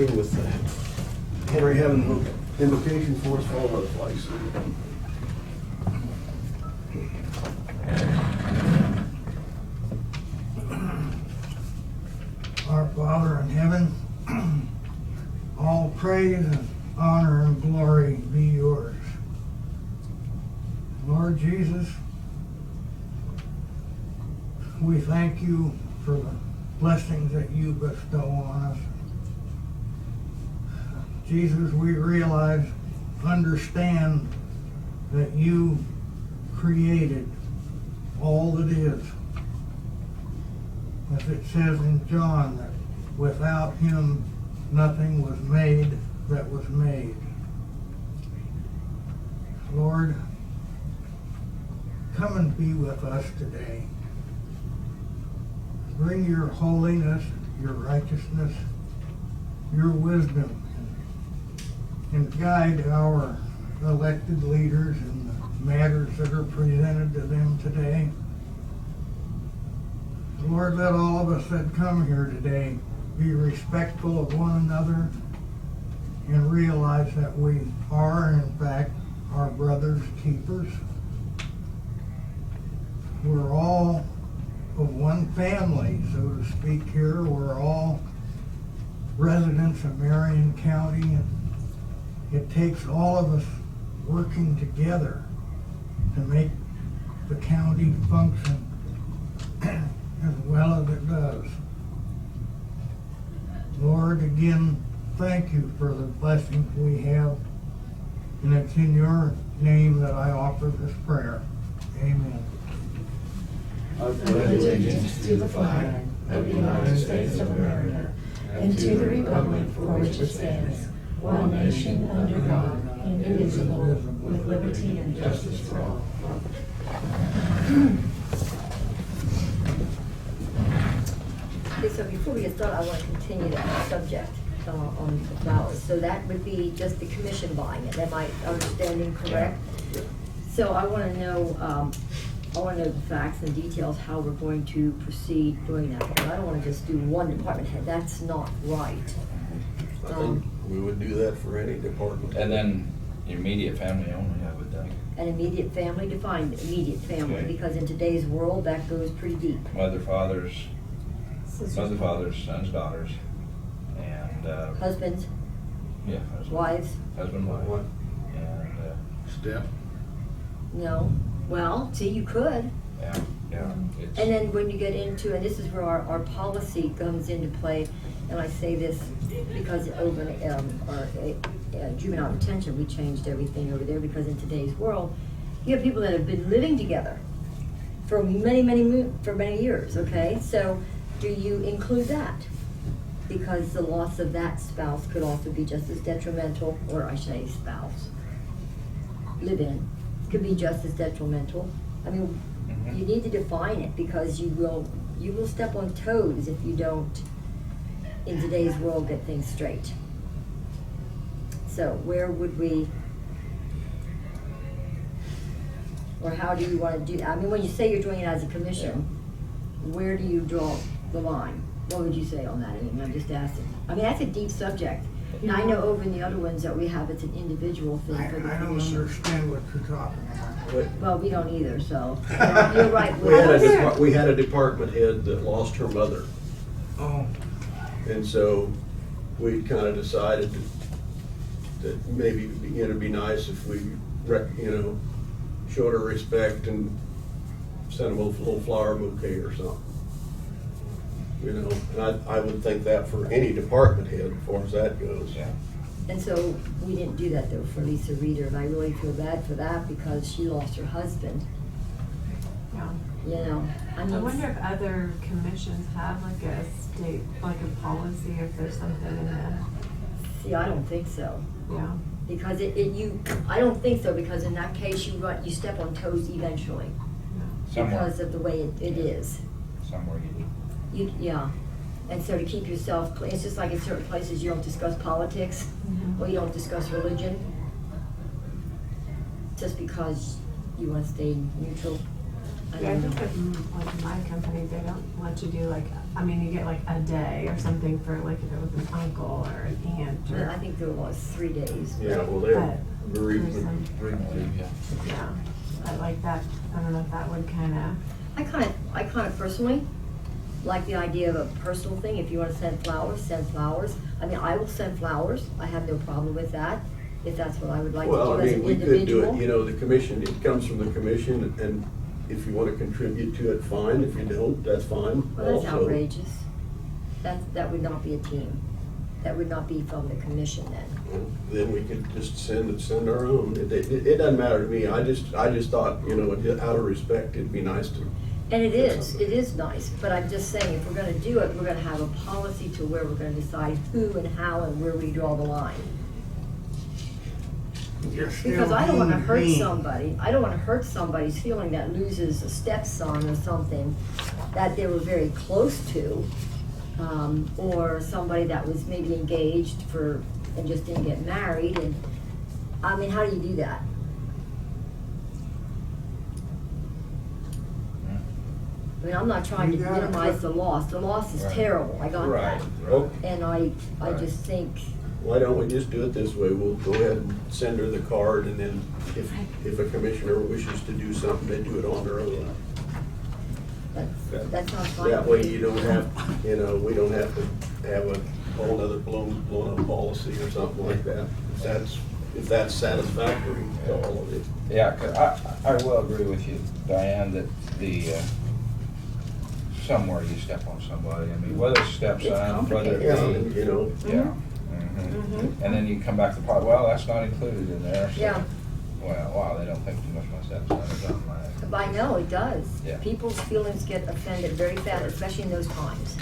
Meeting with Henry having invocation for us, followed by the flag salute. Our Father in heaven, all praise and honor and glory be yours. Lord Jesus, we thank you for the blessings that you bestow on us. Jesus, we realize, understand that you created all that is. As it says in John, that without him nothing was made that was made. Lord, come and be with us today. Bring your holiness, your righteousness, your wisdom, and guide our elected leaders in the matters that are presented to them today. Lord, let all of us that come here today be respectful of one another and realize that we are, in fact, our brother's keepers. We're all of one family, so to speak here. We're all residents of Marion County, and it takes all of us working together to make the county function as well as it does. Lord, again, thank you for the blessings we have, and it's in your name that I offer this prayer. Amen. I pledge allegiance to the flag of the United States of America and to the republic for which it stands, one nation under God, indivisible, with liberty and justice for all. Okay, so before we get started, I want to continue that subject on the flowers. So that would be just the commission buying it. Am I understanding correct? Yeah. So I want to know the facts and details how we're going to proceed doing that. Because I don't want to just do one department head. That's not right. I think we would do that for any department. And then immediate family only, I would think. An immediate family, define immediate family, Okay. because in today's world, that goes pretty deep. Mother, fathers, sons, daughters, and, Husbands, yeah. husband. wives, Husband, wife. What? And, Step. no. Well, see, you could. yeah. It's, And then when you get into, and this is where our policy comes into play, and I say this because over our juvenile detention, we changed everything over there, because in today's world, you have people that have been living together for many years, okay? So do you include that? Because the loss of that spouse could also be just as detrimental, or I say spouse, live-in, could be just as detrimental. I mean, you need to define it, because you will step on toes if you don't, in today's world, get things straight. So where would we, or how do you want to do, I mean, when you say you're doing it as a commission, where do you draw the line? What would you say on that? I mean, I'm just asking. I mean, that's a deep subject. And I know over in the other ones that we have, it's an individual thing for the I don't commission. understand what you're talking about. Well, we don't either, so you're right. We had a department head that lost her mother. Oh, And so we kind of decided that maybe it'd be nice if we, showed her respect and sent them a little flower bouquet or something. And I would think that for any department head, as far as that goes. yeah. And so we didn't do that though for Lisa Reeder, and I really feel bad for that, because she lost her husband. Yeah. I I mean, wonder if other commissions have like a state, like a policy, if there's something in there. see, I don't think so. Yeah. Because I don't think so, because in that case, you step on toes eventually, Somewhere, because of the way it is. somewhere you do. Yeah. And so to keep yourself clean, it's just like in certain places, you don't discuss politics, or you don't discuss religion, just because you want to stay neutral. I Yeah, I don't think know. with like my company, they don't let you do like, I mean, you get like a day or something for like if it was an uncle or an after. I think there was 3 days. Yeah, well, they're But bereavement. yeah, I like that. I don't know if that would kinda, I kind of personally like the idea of a personal thing. If you want to send flowers, send flowers. I mean, I will send flowers. I have no problem with that, if that's what I would like Well, to I do as mean, an we could do individual. it, you know, the commission, it comes from the commission, and if you wanna contribute to it, fine. If you don't, that's fine Well, that's also. outrageous. That would not be a team. That would not be from the commission then. Well, then we could just send our own. It doesn't matter to me. I just thought, you know, out of respect, it'd be nice to. And it is nice, but I'm just saying, if we're gonna do it, we're gonna have a policy to where we're gonna decide who and how and where we draw the line. Because I don't wanna hurt somebody, I don't wanna hurt somebody's feeling that loses a stepson or something that they were very close to, or somebody that was maybe engaged and just didn't get married, and, I mean, how do you do that? I mean, I'm not trying to You gotta minimize put- the loss is Right. terrible, I got Right, that. Oh, And I Right. just think, why don't we just do it this way? We'll go ahead and send her the card, and then if a commissioner wishes to do something, they do it on their own. that sounds fine. That way you don't have, you know, we don't have to have a whole nother blown up policy or something like that. If that's satisfactory to all of it. Yeah, 'cause I will agree with you, Diane, that somewhere you step on somebody. I mean, whether it's stepson, whether Yeah, it be, you know, yeah. Mhm. And then you come back to the part, well, that's not included in there. So, Yeah. well, wow, they don't think too much of my stepson or something like that. But I know it does. Yeah. People's feelings get offended very fast, especially in those times.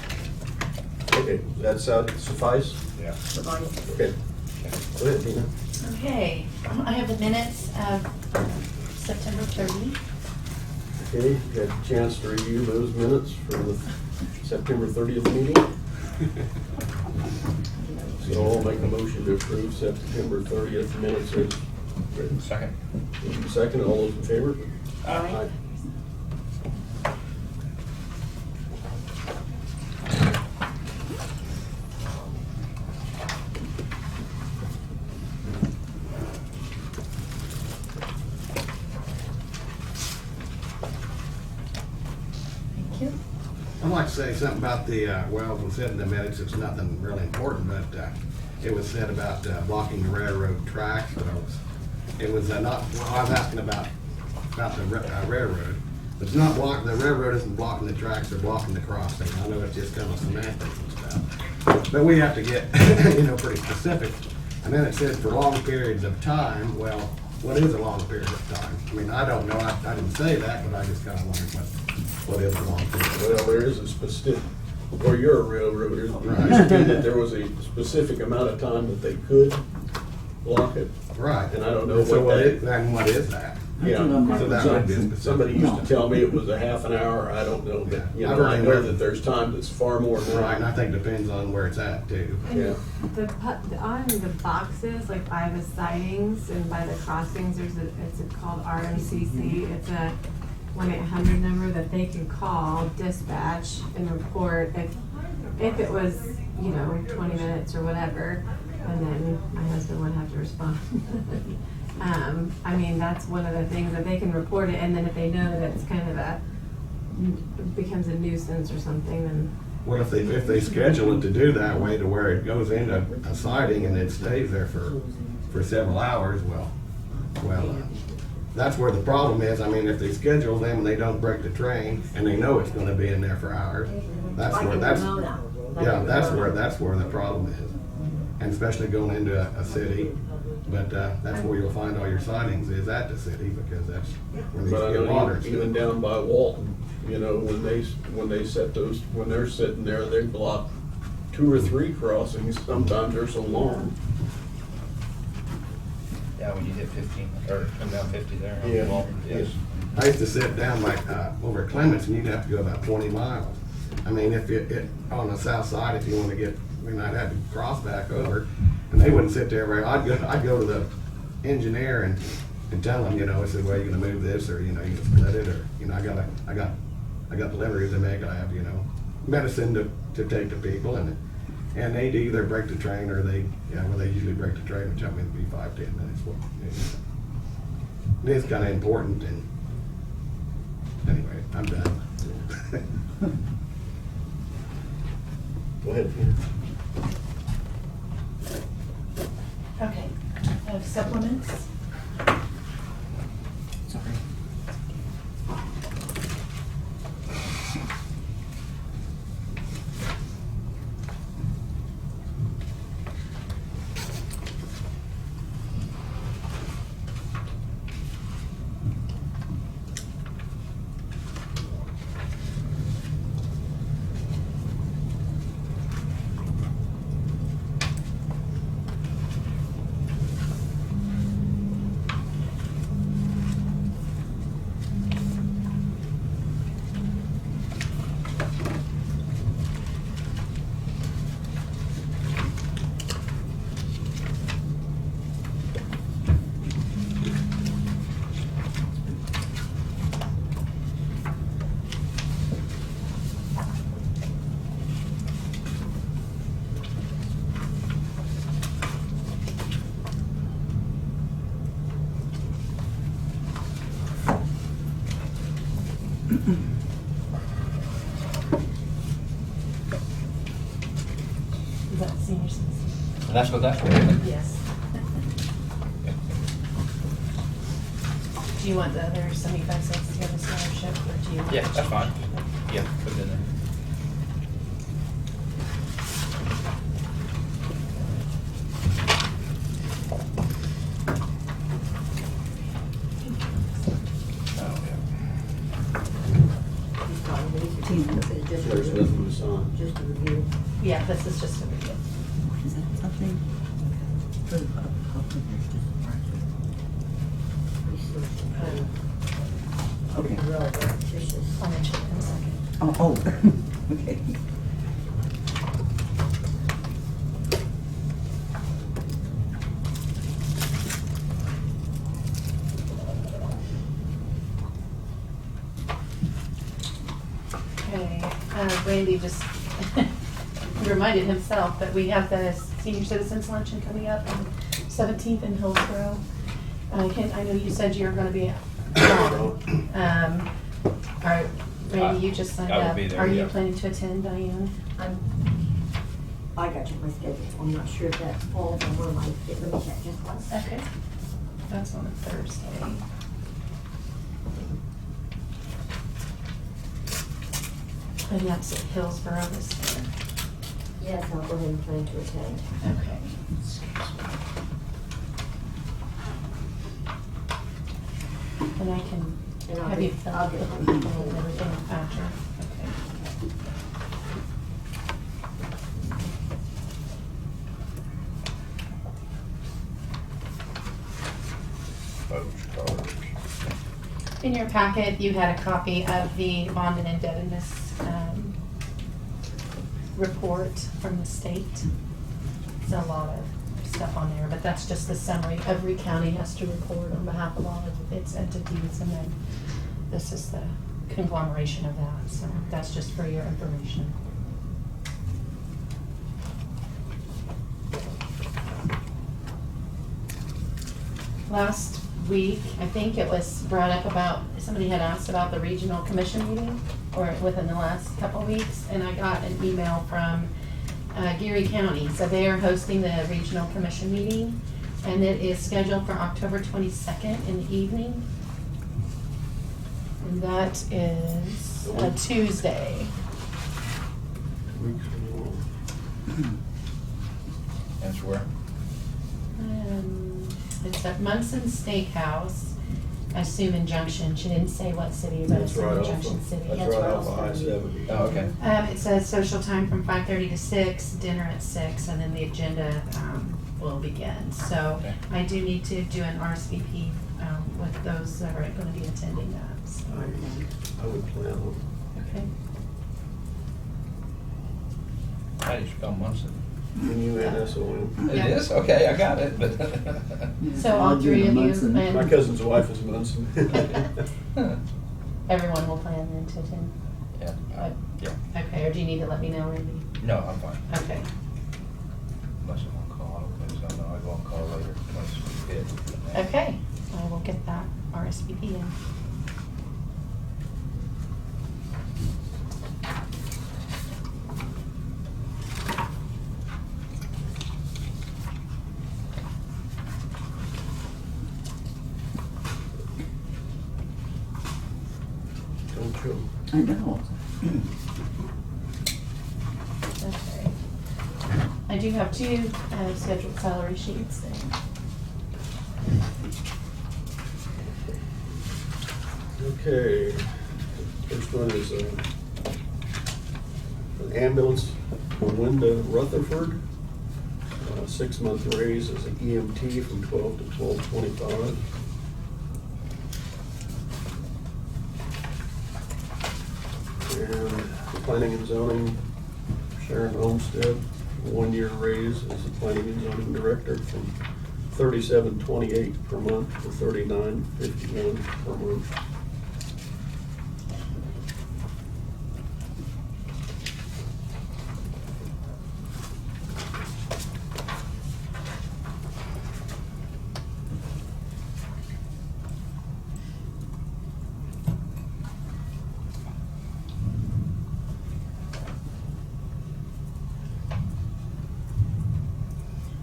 okay, that suffice? Yeah. But I- Okay, go ahead, Tina. Okay, I have the minutes of September 30. Okay, you had a chance to review those minutes from the September 30th meeting? So I'll make a motion to approve September 30th minutes as written. Second. Second, all those in favor? Aye. Thank you. I'd like to say something about the, well, it was said in the minutes, it's nothing really important, but it was said about blocking the railroad tracks. It was not, well, I was asking about the railroad. It's not blocking, the railroad isn't blocking the tracks, they're blocking the crossing. I know it's just kind of semantics and stuff. But we have to get, you know, pretty specific. And then it said for long periods of time. Well, what is a long period of time? I mean, I don't know, I didn't say that, but I just kind of wondered what is a long period? Well, there is a specific, or you're a railroader, it Right. used to be that there was a specific amount of time that they could block it. Right. And I don't know So what that is, then what is that? Yeah, So that would be a specific. somebody used to tell me it was a half an hour, I don't know, but, you I've know, heard I it. know that there's times it's far more than Right, and I that. think depends on where it's at too. Yeah. on the boxes, like by the sidings and by the crossings, it's called RMCC. It's a 1-800 number that they can call dispatch and report if it was, 20 minutes or whatever, and then my husband would have to respond. I mean, that's one of the things that they can report it, and then if they know that it's kind of becomes a nuisance or something, then. What if they schedule it to do that way to where it goes into a siding and it stays there for several hours? Well, that's where the problem is. I mean, if they schedule them and they don't break the train and they know it's gonna be in there for hours, that's Like where in that's, Ramona. Like yeah, in that's Ramona. where the problem is. And especially going into a city, but that's where you'll find all your sightings is at the city, because that's where But I these get water. know even down by Walton, when they set those, when they're sitting there, they block 2 or 3 crossings, sometimes they're so long. Yeah, when you hit 15, or come down 50 there. Yeah. Well, yes. I used to sit down like over at Clements, and you'd have to go about 20 miles. I mean, if it on the south side, if you want to get, I'd have to cross back over, and they wouldn't sit there. I'd go to the engineer and tell him, I said, well, you're gonna move this, or you can split it, or I got deliveries to make. I have medicine to take to people, and And they do either break the train or they, well, they usually break the train, which I mean, it'd be 5-10 minutes. Well, it is kind of important, and anyway, I'm done. Go ahead, Peter. Okay, I have supplements. Sorry. Is that senior citizen? And that's what that's for. Yes. Do you want the other 75 cents to go to scholarship, or do you? Yeah, that's fine. Yeah, put it in there. Oh, He's got these, just a There's nothing to sign. just a review. Yeah, this is just a review. Is that something? For the public, there's just a project. Okay. Real repetitious. I'll mention it in a second. Oh, okay. Okay, Randy just reminded himself that we have the senior citizens luncheon coming up on 17th in Hillsborough. I know you said you were gonna be on. All right, Randy, you just signed I will up. be there, Are you yeah. planning to attend, Diane? I got to check my schedule. I'm not sure if that falls on one of my, let me check just once. Okay. That's on a Thursday. And that's at Hillsborough this year. Yes, I'll go ahead and plan to attend. Okay. And I can And I'll have you get- fill I'll out the get- form and everything after. Okay. Postcards. In your packet, you had a copy of the bond and indebtedness report from the state. It's a lot of stuff on there, but that's just the summary. Every county has to report on behalf of all of its entities, and then this is the conglomeration of that, so that's just for your information. Last week, I think it was brought up about, somebody had asked about the regional commission meeting, or within the last couple of weeks, and I got an email from Geary County. So they are hosting the regional commission meeting, and it is scheduled for October 22nd in the evening. And that is a Tuesday. Weeks from now. That's where? It's at Munson Steakhouse, I assume in Junction. She didn't say what city, but That's it's in right off Junction of, City. that's right off of I-70. Oh, okay. It says social time from 5:30 to 6, dinner at 6, and then the agenda will begin. So Okay. I do need to do an RSVP with those that are going to be attending that. So, I would plan on. okay. How do you spell Munson? Can you add us on? It Yeah. is? Okay, I got it, but. So all three of you My and cousin's wife is Munson. everyone will plan then to attend. Yeah, yeah. Okay, or do you need to let me know, Randy? No, I'm fine. Okay. Unless I'm on call, I don't know, I go on call later, once we hit. Okay, I will get that RSVP in. Don't you? I know. Okay. I do have two scheduled salary sheets there. Okay, first one is an ambulance from Linda Rutherford. 6-month raise as an EMT from 12 to 12.25. And planning and zoning, Sharon Olmsted, 1-year raise as a planning and zoning director from $37.28 per month to $39.51 per month.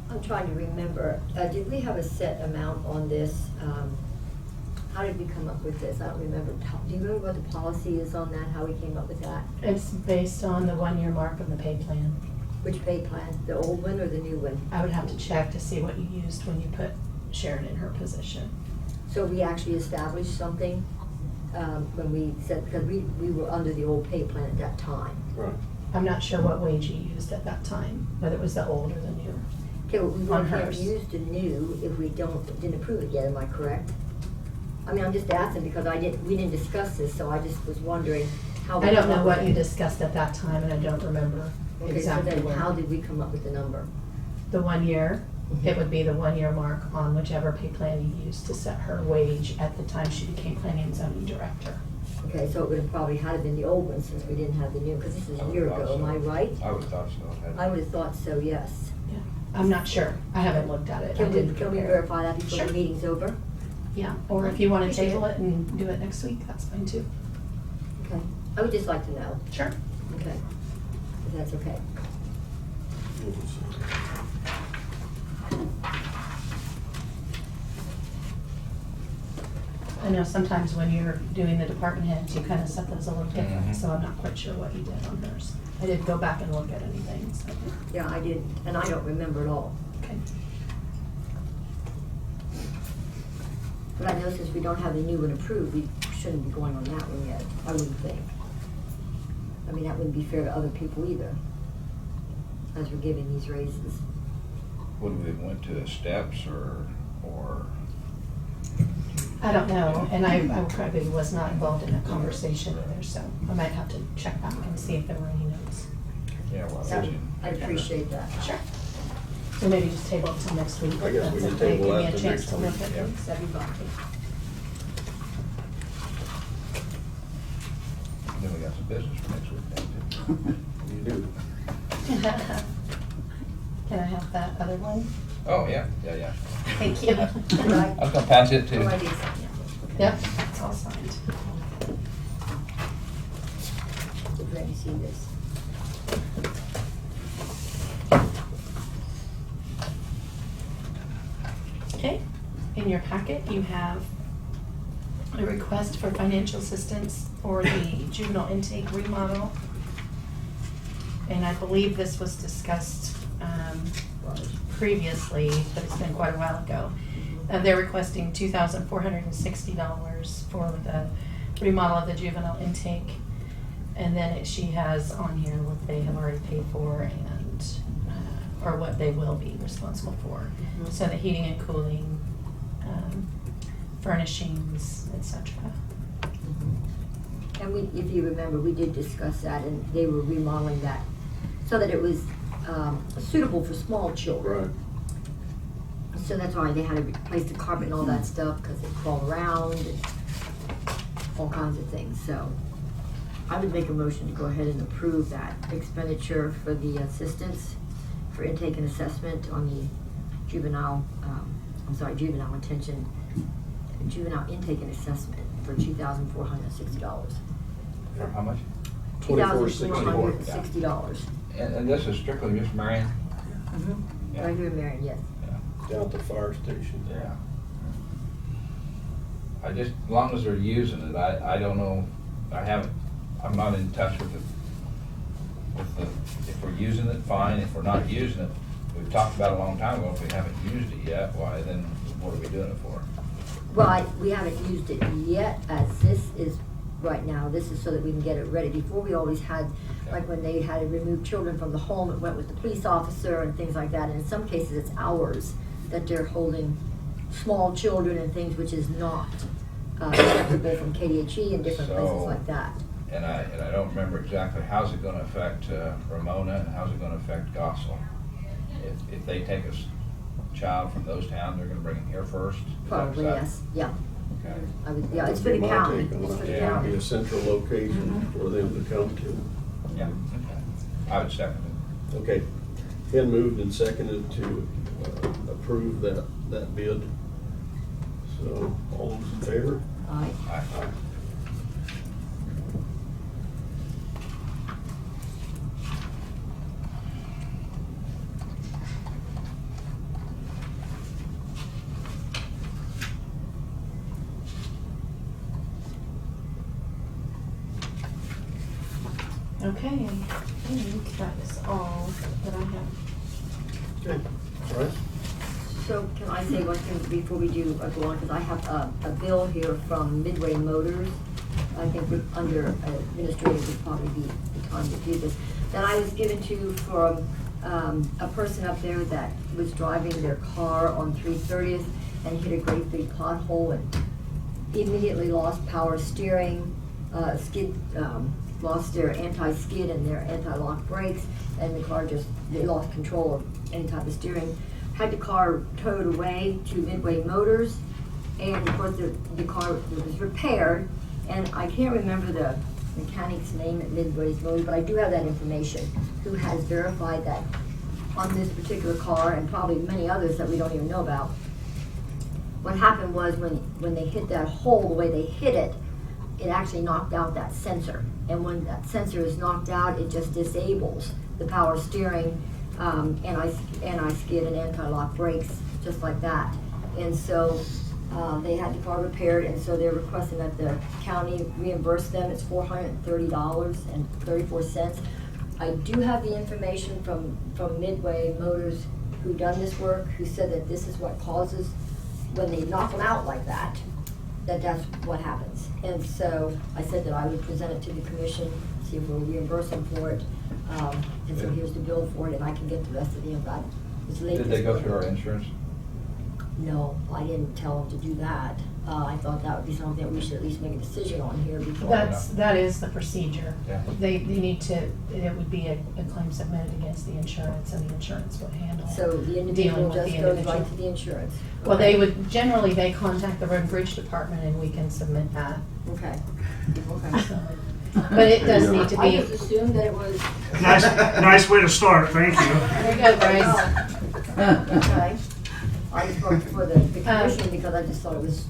I'm trying to remember, did we have a set amount on this? How did we come up with this? I don't remember. Do you remember what the policy is on that, how we came up with that? It's based on the 1-year mark of the pay plan. Which pay plan, the old one or the new one? I would have to check to see what you used when you put Sharon in her position. So we actually established something when we said, because we were under the old pay plan at that time. Right. I'm not sure what wage you used at that time, whether it was the old or the new. Okay, well, we On wouldn't have hers. used the new if we didn't approve it yet, am I correct? I mean, I'm just asking because we didn't discuss this, so I just was wondering how. we I don't come know up what with you it. discussed at that time, and I don't remember Okay, so exactly then where. how did we come up with the number? The 1 year, Mhm. it would be the 1-year mark on whichever pay plan you used to set her wage at the time she became planning and zoning director. Okay, so it would have probably had been the old one since we didn't have the new, because this is a year ago, am I right? I would have thought so. I would have thought so, yes. Yeah, I'm not sure. I haven't looked at it. I Can we didn't prepare. verify that before Sure. the meeting's over? Yeah, or if you want to Appreciate table it. it and do it next week, that's fine too. Okay, I would just like to know, Sure. okay, if that's okay. I know sometimes when you're doing the department heads, you kind of set those a little different, Mhm. so I'm not quite sure what you did on hers. I didn't go back and look at anything, so, Yeah, I did, and I don't remember at all. okay. But I know since we don't have the new one approved, we shouldn't be going on that one yet, I wouldn't think. I mean, that wouldn't be fair to other people either, as we're giving these raises. Would we have went to the steps or? I don't know, and I probably was not involved in that conversation either, so I might have to check back and see if there were any notes. Yeah, well, So, I'd appreciate that. Sure. So maybe just table it till next week. I guess we That's can okay. table that Give me a till chance next to look week, at yeah. things, that'd be fine. Then we got some business for next week then, too. You do. Can I have that other one? Oh, yeah. Thank you. I was gonna pass it to. Oh, I did. Yep, it's all signed. Let me see this. Okay, in your packet, you have a request for financial assistance for the juvenile intake remodel. And I believe this was discussed previously, but it's been quite a while ago. They're requesting $2,460 for the remodel of the juvenile intake. And then she has on here what they have already paid for and, or what they will be responsible for. Mhm. So the heating and cooling, furnishings, etc. And we, if you remember, we did discuss that, and they were remodeling that so that it was suitable for small children. Right. So that's why they had to replace the carpet and all that stuff, because it fall around and all kinds of things, so. I would make a motion to go ahead and approve that expenditure for the assistance for intake and assessment on the juvenile intake and assessment for $2,460. For how much? $2,460. And this is strictly just Marion? Yeah. Right here in Marion, yes. Down at the fire station. Yeah. I just, as long as they're using it, I don't know, I'm not in touch with the, if we're using it, fine, if we're not using it, we've talked about it a long time ago, if we haven't used it yet, why then, what are we doing it for? Well, we haven't used it yet, as this is, right now, this is so that we can get it ready. Before, we always had, like when they had to remove children from the home, it went with the police officer and things like that, and in some cases, it's hours that they're holding small children and things, which is not acceptable from KDHE and different places like that. And I don't remember exactly, how's it gonna affect Ramona, and how's it gonna affect Gossel? If they take a child from those towns, they're gonna bring him here first? Is that- Probably, yes, yeah. Okay. Yeah, it's for the My county, take on it's it. for the Yeah. Be county. a central location for them to come to. Yeah, okay. I would second it. Okay, been moved and seconded to approve that bid. So, all those in favor? Aye. Aye. Okay, I think that is all that I have. Okay, all right. So can I say one thing before we do go on, because I have a bill here from Midway Motors. I think under administrative would probably be the time to do this. That I was given to from a person up there that was driving their car on 330th and hit a great big pothole and immediately lost power steering, lost their anti-skid and their anti-lock brakes, and the car they lost control of any type of steering. Had the car towed away to Midway Motors, and of course the car was repaired, and I can't remember the mechanic's name at Midway Motors, but I do have that information, who has verified that on this particular car, and probably many others that we don't even know about. What happened was when they hit that hole, the way they hit it, it actually knocked out that sensor. And when that sensor is knocked out, it just disables the power steering, anti-skid and anti-lock brakes, just like that. And so they had the car repaired, and so they're requesting that the county reimburse them. It's $430.34. I do have the information from Midway Motors, who done this work, who said that this is what causes, when they knock them out like that, that's what happens. And so I said that I would present it to the commission, see if we'll reimburse them for it. And so here's the bill for it, and I can get the rest of the info. It's late Did they this go morning. through our insurance? No, I didn't tell them to do that. I thought that would be something that we should at least make a decision on here before. That is the procedure. Yeah. They need to, it would be a claim submitted against the insurance, and the insurance would handle. So the dealing individual with just the goes individual. right to the insurance? Well, they Okay. would, generally, they contact the road and bridge department, and we can submit that. Okay, okay. So, but it does need to I be. just assumed that it was. Nice way to start, thank you. There you go, Bryce. Okay. I just worked for the commission because I just thought it was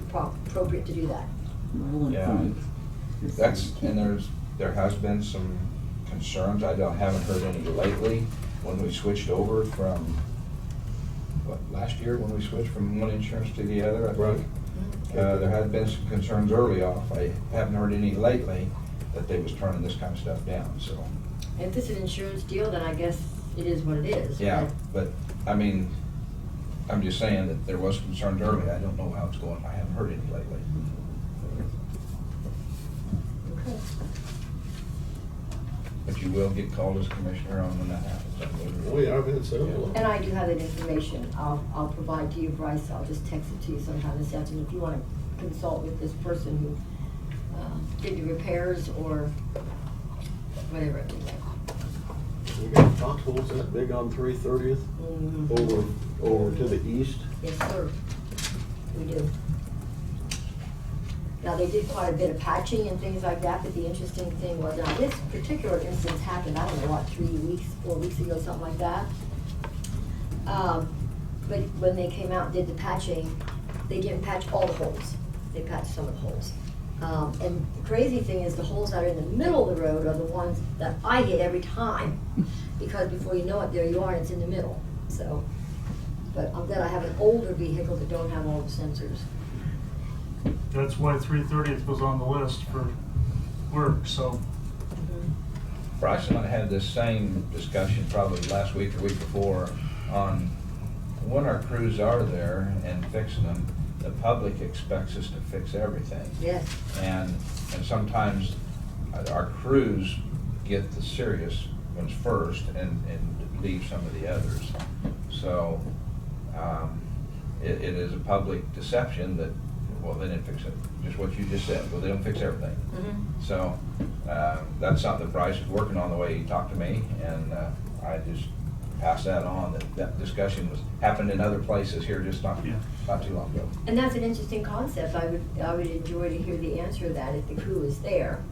appropriate to do that. Yeah. And there has been some concerns, haven't heard any lately, when we switched over from, last year, when we switched from one insurance to the other, I think. There had been some concerns early off. I haven't heard any lately that they was turning this kind of stuff down, so. If this is an insurance deal, then I guess it is what it is. Yeah, but, I mean, I'm just saying that there was concerns early. I don't know how it's going. I haven't heard any lately. Okay. But you will get called as commissioner on when that happens. Oh, yeah, I've had several. And I do have that information. I'll provide to you, Bryce. I'll just text it to you sometime this afternoon if you want to consult with this person who did the repairs or whatever it may be. We got potholes that big on 330th, over to the east. Yes, sir. We do. Now, they did quite a bit of patching and things like that, but the interesting thing was, now this particular instance happened, I don't know, what, 4 weeks ago, something like that. But when they came out and did the patching, they didn't patch all the holes. They patched some of the holes. And the crazy thing is the holes that are in the middle of the road are the ones that I hit every time. Because before you know it, there you are, and it's in the middle. So, but I'm glad I have an older vehicle that don't have all the sensors. That's why 330th was on the list for work, so. Bryce and I had this same discussion probably last week or week before on when our crews are there and fixing them, the public expects us to fix everything. Yes. And sometimes our crews get the serious ones first and leave some of the others. So it is a public deception that, well, they didn't fix it. Just what you just said. Well, they don't fix everything. Mm-hmm. So that's something that Bryce is working on the way he talked to me, and I just passed that on. That discussion happened in other places here just not too long ago. And that's an interesting concept. I would enjoy to hear the answer to that if the crew is there,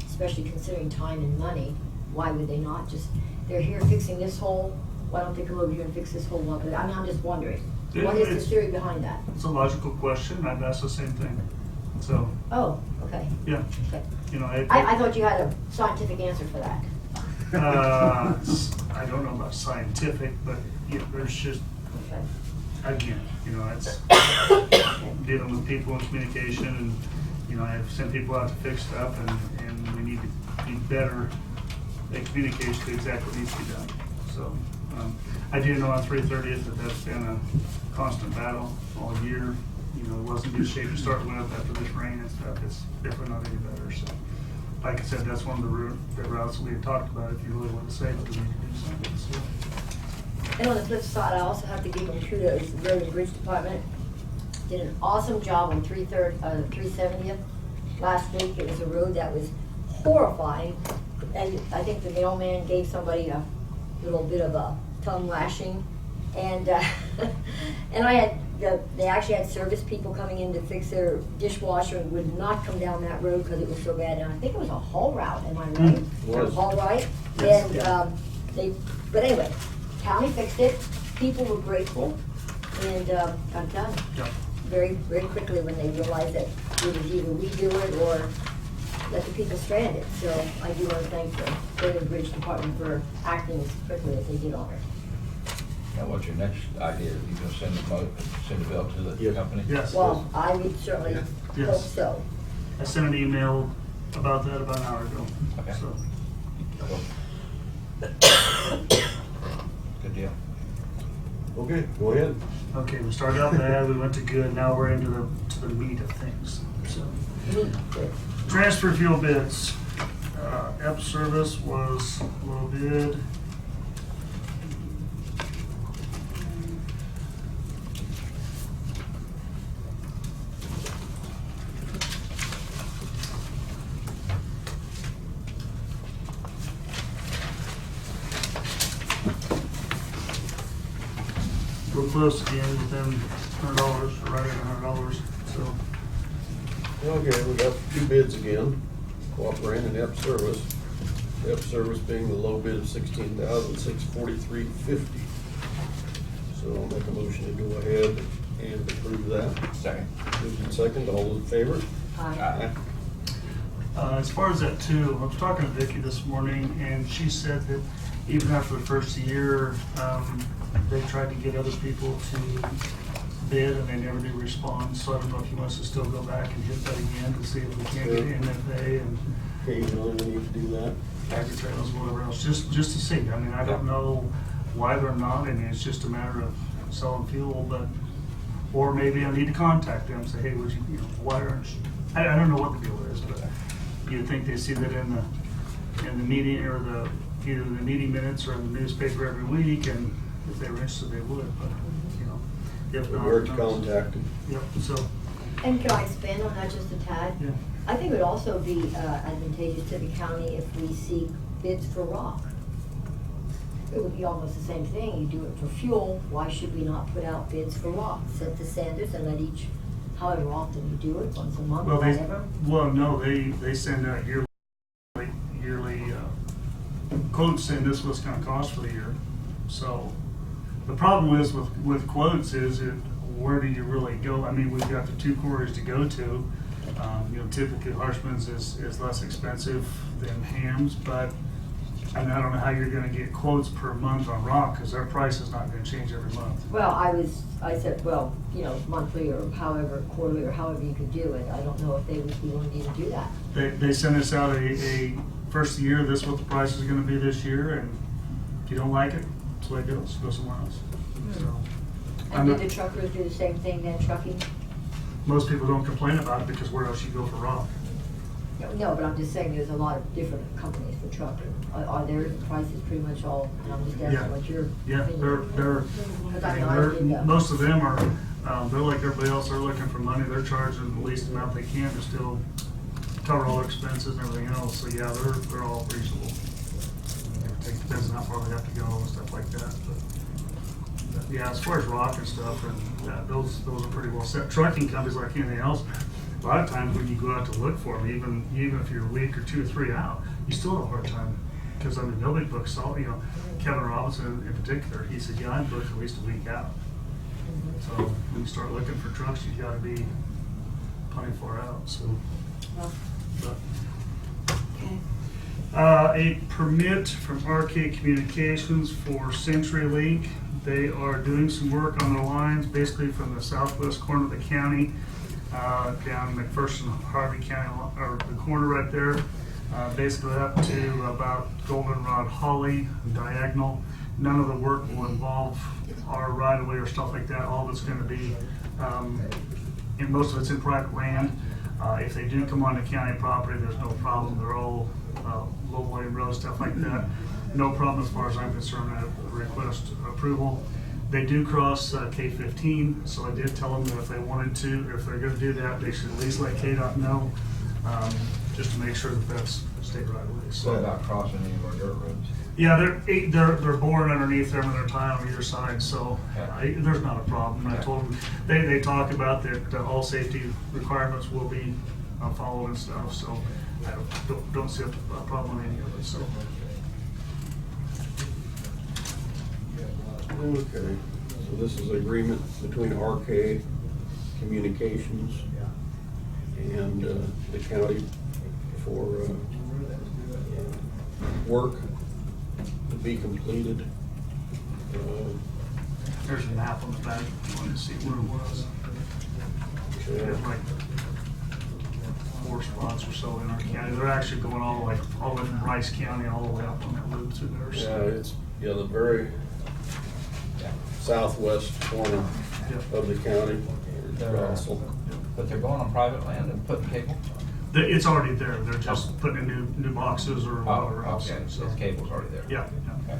especially considering time and money. Why would they not just, they're here fixing this hole, why don't they come over here and fix this whole one? I mean, I'm just wondering, what is the theory behind that? It's a logical question. I've asked the same thing. So, Oh, okay. yeah, Okay. you know, I thought you had a scientific answer for that. I don't know about scientific, but there's just, Okay. again, you know, it's Okay. dealing with people and communication, and, you know, I've sent people out to fix stuff, and we need to be better at communication to exactly what needs to be done. So, I do know on 330th that's been a constant battle all year. You know, it wasn't good shape to start with after this rain and stuff. It's definitely not any better, so. Like I said, that's one of the routes we had talked about, if you really want to save it, we need to do something, so. And on the flip side, I also have to give them kudos. The Road and Bridge Department did an awesome job on 370th last week. It was a road that was horrifying, and I think the mailman gave somebody a little bit of a tongue lashing, and and they actually had service people coming in to fix their dishwasher and would not come down that road because it was so bad. And I think it was a haul route, am I right? Was. A haul right? Yes, And but anyway, county fixed it. People were grateful, and got done Yeah. very, very quickly when they realized that it was either we do it or let the people stranded. So I do want to thank the Road and Bridge Department for acting as quickly as they did on it. Now, what's your next idea? You gonna send a bill to the Yes. company? Yes. Well, I would certainly Yes. hope so. I sent an email about that about an hour ago, Okay. so. Good deal. Okay, go ahead. Okay, we started out bad, we went to good, now we're into the meat of things, so. Transfer fuel bids. EP service was low bid. We're close again, within $100, or right at $100, so. Okay, we got two bids again, Cooperating and EP Service. EP Service being the low bid of $16,643.50. So I'll make a motion to go ahead and approve that. Second. Moved and second, all those in favor? Aye. As far as that too, I was talking to Vicki this morning, and she said that even after the first year, they tried to get other people to bid and they never do respond. So I don't know if he wants to still go back and hit that again to see if we can't get NFA and Occasionally we need to do that. package trailers, whatever else, just to see. I mean, I don't know why they're not, and it's just a matter of selling fuel, but, or maybe I need to contact them and say, hey, would you, why aren't you? I don't know what the deal is, but you'd think they see that in the meeting, or either the meeting minutes or in the newspaper every week, and if they were interested, they would, but, if not. Where to who knows? contact them. Yep, so, And can I expand on that just a tad? yeah. I think it would also be advantageous to the county if we seek bids for rock. It would be almost the same thing. You do it for fuel, why should we not put out bids for rock? Set the standards and let each, however often you do it, once a month, Well, whatever. no, they send out yearly quotes saying this is what's gonna cost for the year. So The problem is with quotes is where do you really go? I mean, we've got the 2 quarries to go to. Typically Harshman's is less expensive than Ham's, but I mean, I don't know how you're gonna get quotes per month on rock, because their price is not gonna change every month. Well, I said, well, monthly or however, quarterly or however you could do it. I don't know if they would be willing to even do that. They send us out a first year, this is what the price is gonna be this year, and if you don't like it, it's the way it goes, go somewhere else. So, And did the truckers do the same thing then, trucking? most people don't complain about it because where else you go for rock? No, but I'm just saying there's a lot of different companies for trucking. Are their prices pretty much all, and I'm just Yeah. asking what your Yeah, opinion they're, is. 'Cause I mean, I did that. most of them are, they're like everybody else, they're looking for money, they're charging the least amount they can to still cover all their expenses and everything else, so yeah, they're all reasonable. It depends on how far they have to go and stuff like that, but yeah, as far as rock and stuff, and those are pretty well set. Trucking companies like anything else, a lot of times when you go out to look for them, even if you're a week or 2 or 3 out, you still have a hard time. Because I mean, nobody books all, Kevin Robinson in particular, he said, yeah, I'm booked at least a week out. So when you start looking for trucks, you gotta be plenty far out, so. Well, But, Okay. a permit from RK Communications for CenturyLink. They are doing some work on their lines, basically from the southwest corner of the county, down McPherson, Harvey County, or the corner right there, basically up to about Goldenrod, Holly, diagonal. None of the work will involve our right of way or stuff like that. All of it's gonna be, and most of it's in private land. If they do come onto county property, there's no problem. They're all low volume roads, stuff like that. No problem as far as I'm concerned. I request approval. They do cross K-15, so I did tell them that if they wanted to, or if they're gonna do that, they should at least let KDOT know, just to make sure that that's state right of way. What So, about crossing any of our dirt roads? yeah, they're boring underneath them and they're tied on either side, so there's not a problem. I told them, they talk about that all safety requirements will be followed and stuff, so I don't see a problem with any of it, so. Okay, so this is an agreement between RK Communications and the county for work to be completed. There's a map on the back, if you want to see where it was. They have like 4 spots or so in our county. They're actually going all the way from Rice County, all the way up on that loop through there. Yeah, So, it's, the very southwest corner Yep. of the county. They're, Also. But they're going on private land and putting cable? It's already there. They're just putting in new boxes or whatever Oh, else. okay, so the cable's already there. Yeah, yeah. Okay.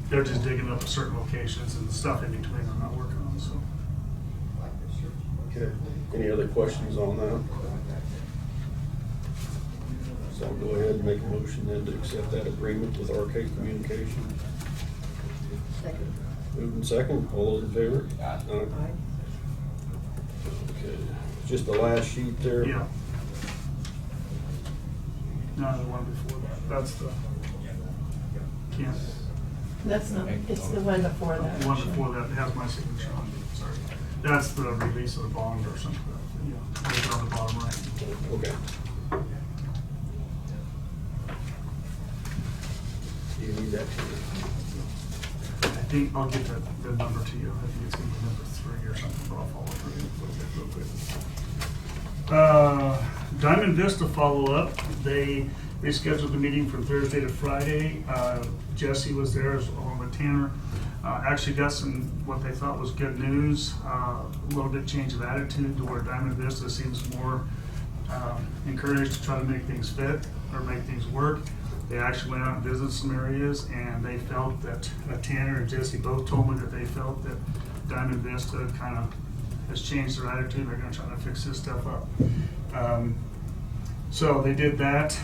They're just digging up at certain locations and stuff in between I'm not working on, so. Okay, any other questions on that? So I'll go ahead and make a motion then to accept that agreement with RK Communications. Second. Moving second, all those in favor? Aye. Aye. Okay, just the last sheet there. Yeah. No, the one before that. That's the, can't, That's not, it's the one before that. the one before that has my signature on it, sorry. That's the release of the bond or something. Yeah, it's on the bottom right. Okay. Do you need that? I think I'll get the number to you. I think it's gonna be number 3 or something, but I'll follow through real quick. Diamond Vista follow-up. They scheduled the meeting from Thursday to Friday. Jesse was there along with Tanner. Actually got some, what they thought was good news, a little bit change of attitude to where Diamond Vista seems more encouraged to try to make things fit or make things work. They actually went out and visited some areas, and they felt that, Tanner and Jesse both told me that they felt that Diamond Vista kind of has changed their attitude. They're gonna try to fix this stuff up. So they did that.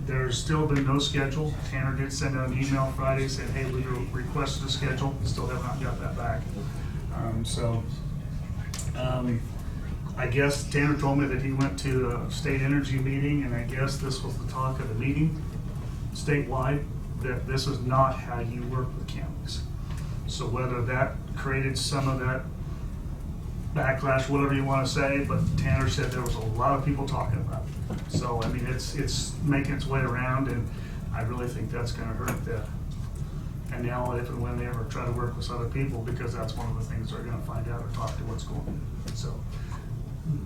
There's still been no schedule. Tanner did send out an email Friday, said, hey, we requested a schedule, still have not got that back. I guess Tanner told me that he went to a state energy meeting, and I guess this was the talk of the meeting statewide, that this is not how you work with counties. So whether that created some of that backlash, whatever you want to say, but Tanner said there was a lot of people talking about it. So, I mean, it's making its way around, and I really think that's gonna hurt the, and now if and when they ever try to work with other people, because that's one of the things they're gonna find out or talk to what's going on. So,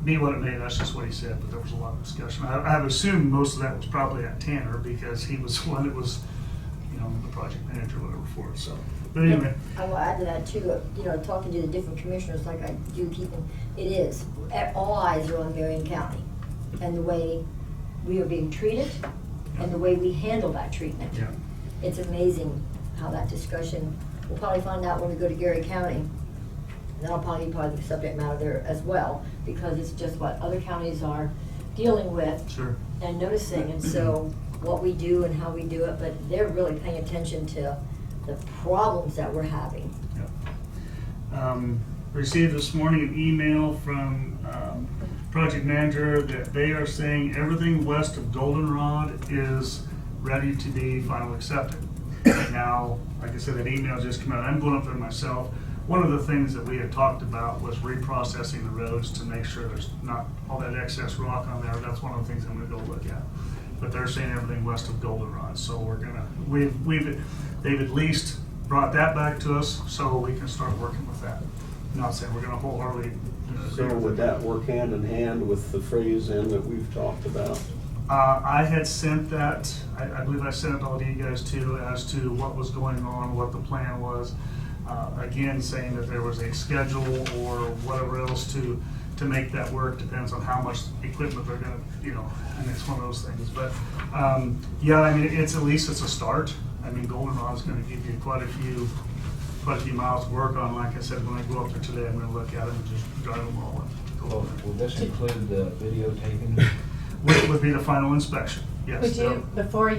be what it may, that's just what he said, but there was a lot of discussion. I would assume most of that was probably at Tanner, because he was the one that was, you know, the project manager or whatever for it, so. But anyway, I will add to that too, you know, talking to the different commissioners like I do keeping, it is, all eyes are on Marion County and the way we are being treated and the way we handle that treatment. yeah, It's amazing how that discussion, we'll probably find out when we go to Gary County. And that'll probably be part of the subject matter there as well, because it's just what other counties are dealing with sure. and noticing, and so what we do and how we do it, but they're really paying attention to the problems that we're having. Received this morning an email from project manager that they are saying everything west of Goldenrod is ready to be final accepted. Now, like I said, that email just came out. I'm going up there myself. One of the things that we had talked about was reprocessing the roads to make sure there's not all that excess rock on there. That's one of the things I'm gonna go look at. But they're saying everything west of Goldenrod, so we're gonna, they've at least brought that back to us, so we can start working with that. Not saying we're gonna wholeheartedly. So would that work hand in hand with the phase-in that we've talked about? I had sent that, I believe I sent it all to you guys too, as to what was going on, what the plan was. Again, saying that there was a schedule or whatever else to make that work, depends on how much equipment they're gonna, you know, and it's one of those things. But, yeah, I mean, it's at least it's a start. I mean, Goldenrod's gonna give you quite a few miles to work on. Like I said, when I go up there today, I'm gonna look at them and just drive them all and go over Will this include the videotaping? What would be the final inspection? Yes. Would you, before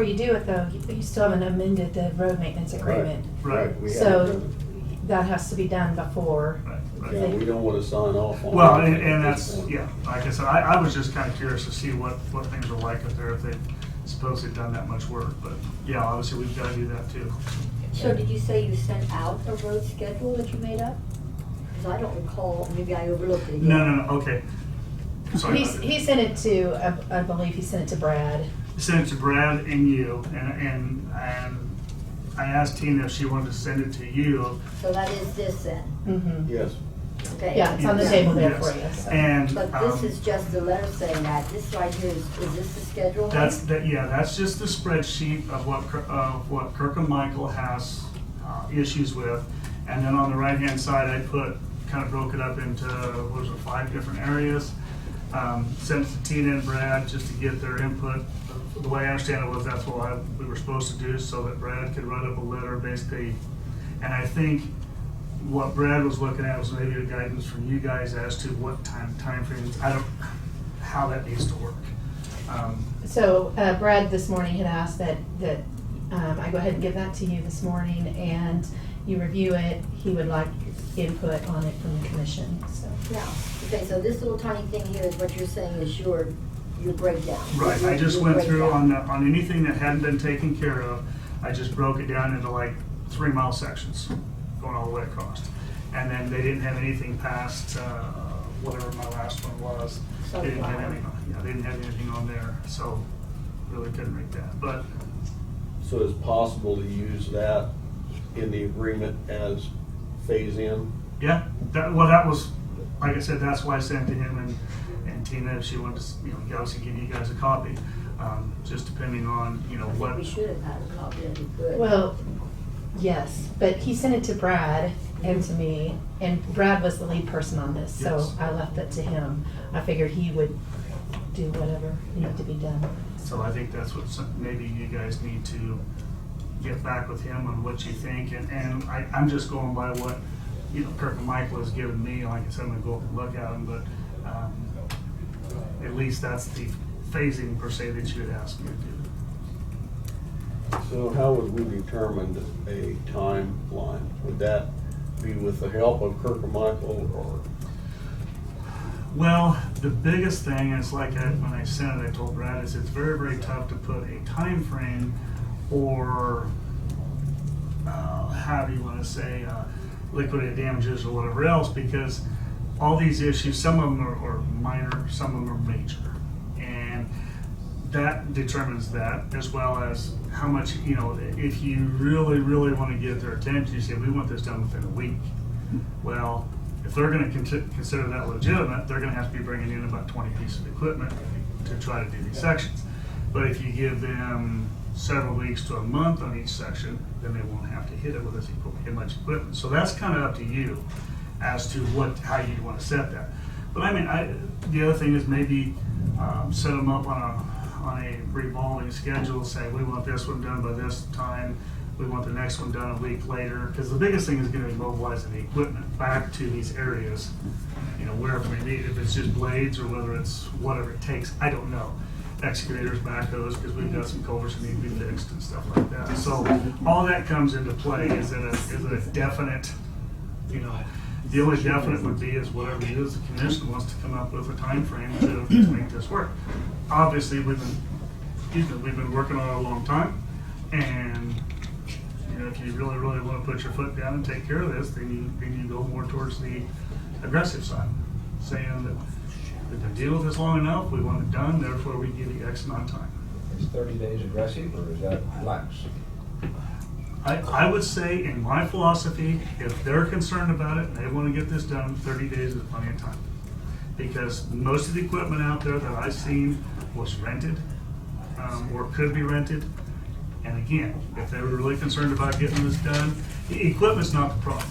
you do it though, you still haven't amended the road maintenance agreement. Right. We So haven't that has to be done before. Right, done- right. Yeah, we don't wanna sign off on it. Well, and that's, yeah, like I said, I was just kinda curious to see what things are like up there, if they suppose they've done that much work, but yeah, obviously we've gotta do that too. So did you say you sent out a road schedule that you made up? Because I don't recall, maybe I overlooked it again. No, okay. Sorry about that. He sent it to, I believe he sent it to Brad. Sent it to Brad and you, and I asked Tina if she wanted to send it to you. So that is this then, Mm-hmm. Yes, okay? Yeah, it's on the Yes, table there yes. for you. So. And, But this is just the letter saying that, this right here, is this the schedule? that's just the spreadsheet of what Kirk and Michael has issues with. And then on the right-hand side, I kind of broke it up into, 5 different areas. Sent it to Tina and Brad just to get their input. The way I understand it was that's what we were supposed to do, so that Brad could write up a letter basically. And I think what Brad was looking at was maybe a guidance from you guys as to what time frames, how that needs to work. So Brad this morning had asked that I go ahead and give that to you this morning, and you review it. He would like input on it from the commission. So Yeah, okay, so this little tiny thing here is what you're saying is your breakdown. Right, I just Your went through breakdown. on anything that hadn't been taken care of, I just broke it down into like 3-mile sections, going all the way across. And then they didn't have anything past, whatever my last one was. They didn't have anything on there, so really couldn't make that, but. so it's possible to use that in the agreement as phase-in? Yeah, that was, like I said, that's why I sent to him and Tina, if she wanted to, obviously give you guys a copy, just depending on, I what. think we should have had a copy, that'd be good. well, yes, but he sent it to Brad and to me, and Brad was the lead person on this, so Yes. I left it to him. I figured he would do whatever needed to be done. So I think that's what maybe you guys need to get back with him on what you think, and I'm just going by what, Kirk and Michael has given me. Like I said, I'm gonna go up and look at them, but, at least that's the phasing per se that you had asked me to do. So how would we determine a timeline? Would that be with the help of Kirk and Michael, or? Well, the biggest thing is, like when I sent it, I told Brad, is it's very, very tough to put a time frame or how do you want to say, liquidated damages or whatever else, because all these issues, some of them are minor, some of them are major. And that determines that, as well as how much, you know, if you really, really want to get their attention, you say, we want this done within a week. Well, if they're going to consider that legitimate, they're going to have to be bringing in about 20 pieces of equipment to try to do these sections. But if you give them several weeks to a month on each section, then they won't have to hit it with as much equipment. So that's kind of up to you as to how you'd want to set that. But I mean, the other thing is maybe set them up on a revolving schedule. Say we want this one done by this time. We want the next one done a week later. Because the biggest thing is going to be mobilizing the equipment back to these areas. You know, wherever we need. If it's just blades or whether it's whatever it takes, I don't know. Excavators, backhoes, because we've got some culverts that need to be fixed and stuff like that. So all that comes into play. Is it a definite, you know, the only definite would be is whatever it is the commission wants to come up with a time frame to make this work. Obviously, we've been working on it a long time, and you know, if you really, really want to put your foot down and take care of this, then you go more towards the aggressive side, saying that we've been dealing with this long enough, we want it done, therefore we give you X amount of time. Is 30 days aggressive, or is that lax? I would say, in my philosophy, if they're concerned about it and they want to get this done, 30 days is plenty of time. Because most of the equipment out there that I've seen was rented, or could be rented. And again, if they were really concerned about getting this done, the equipment's not the problem.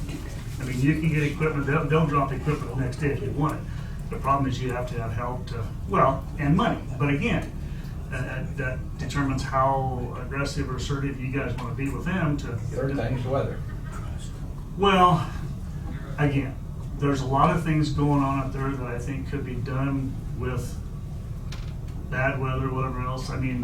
I mean, you can get equipment, they'll drop the equipment the next day if you want it. The problem is you have to have help and money. But again, that determines how aggressive or assertive you guys want to be with them to. Third thing's the weather. Well, again, there's a lot of things going on out there that I think could be done with bad weather, whatever else. I mean,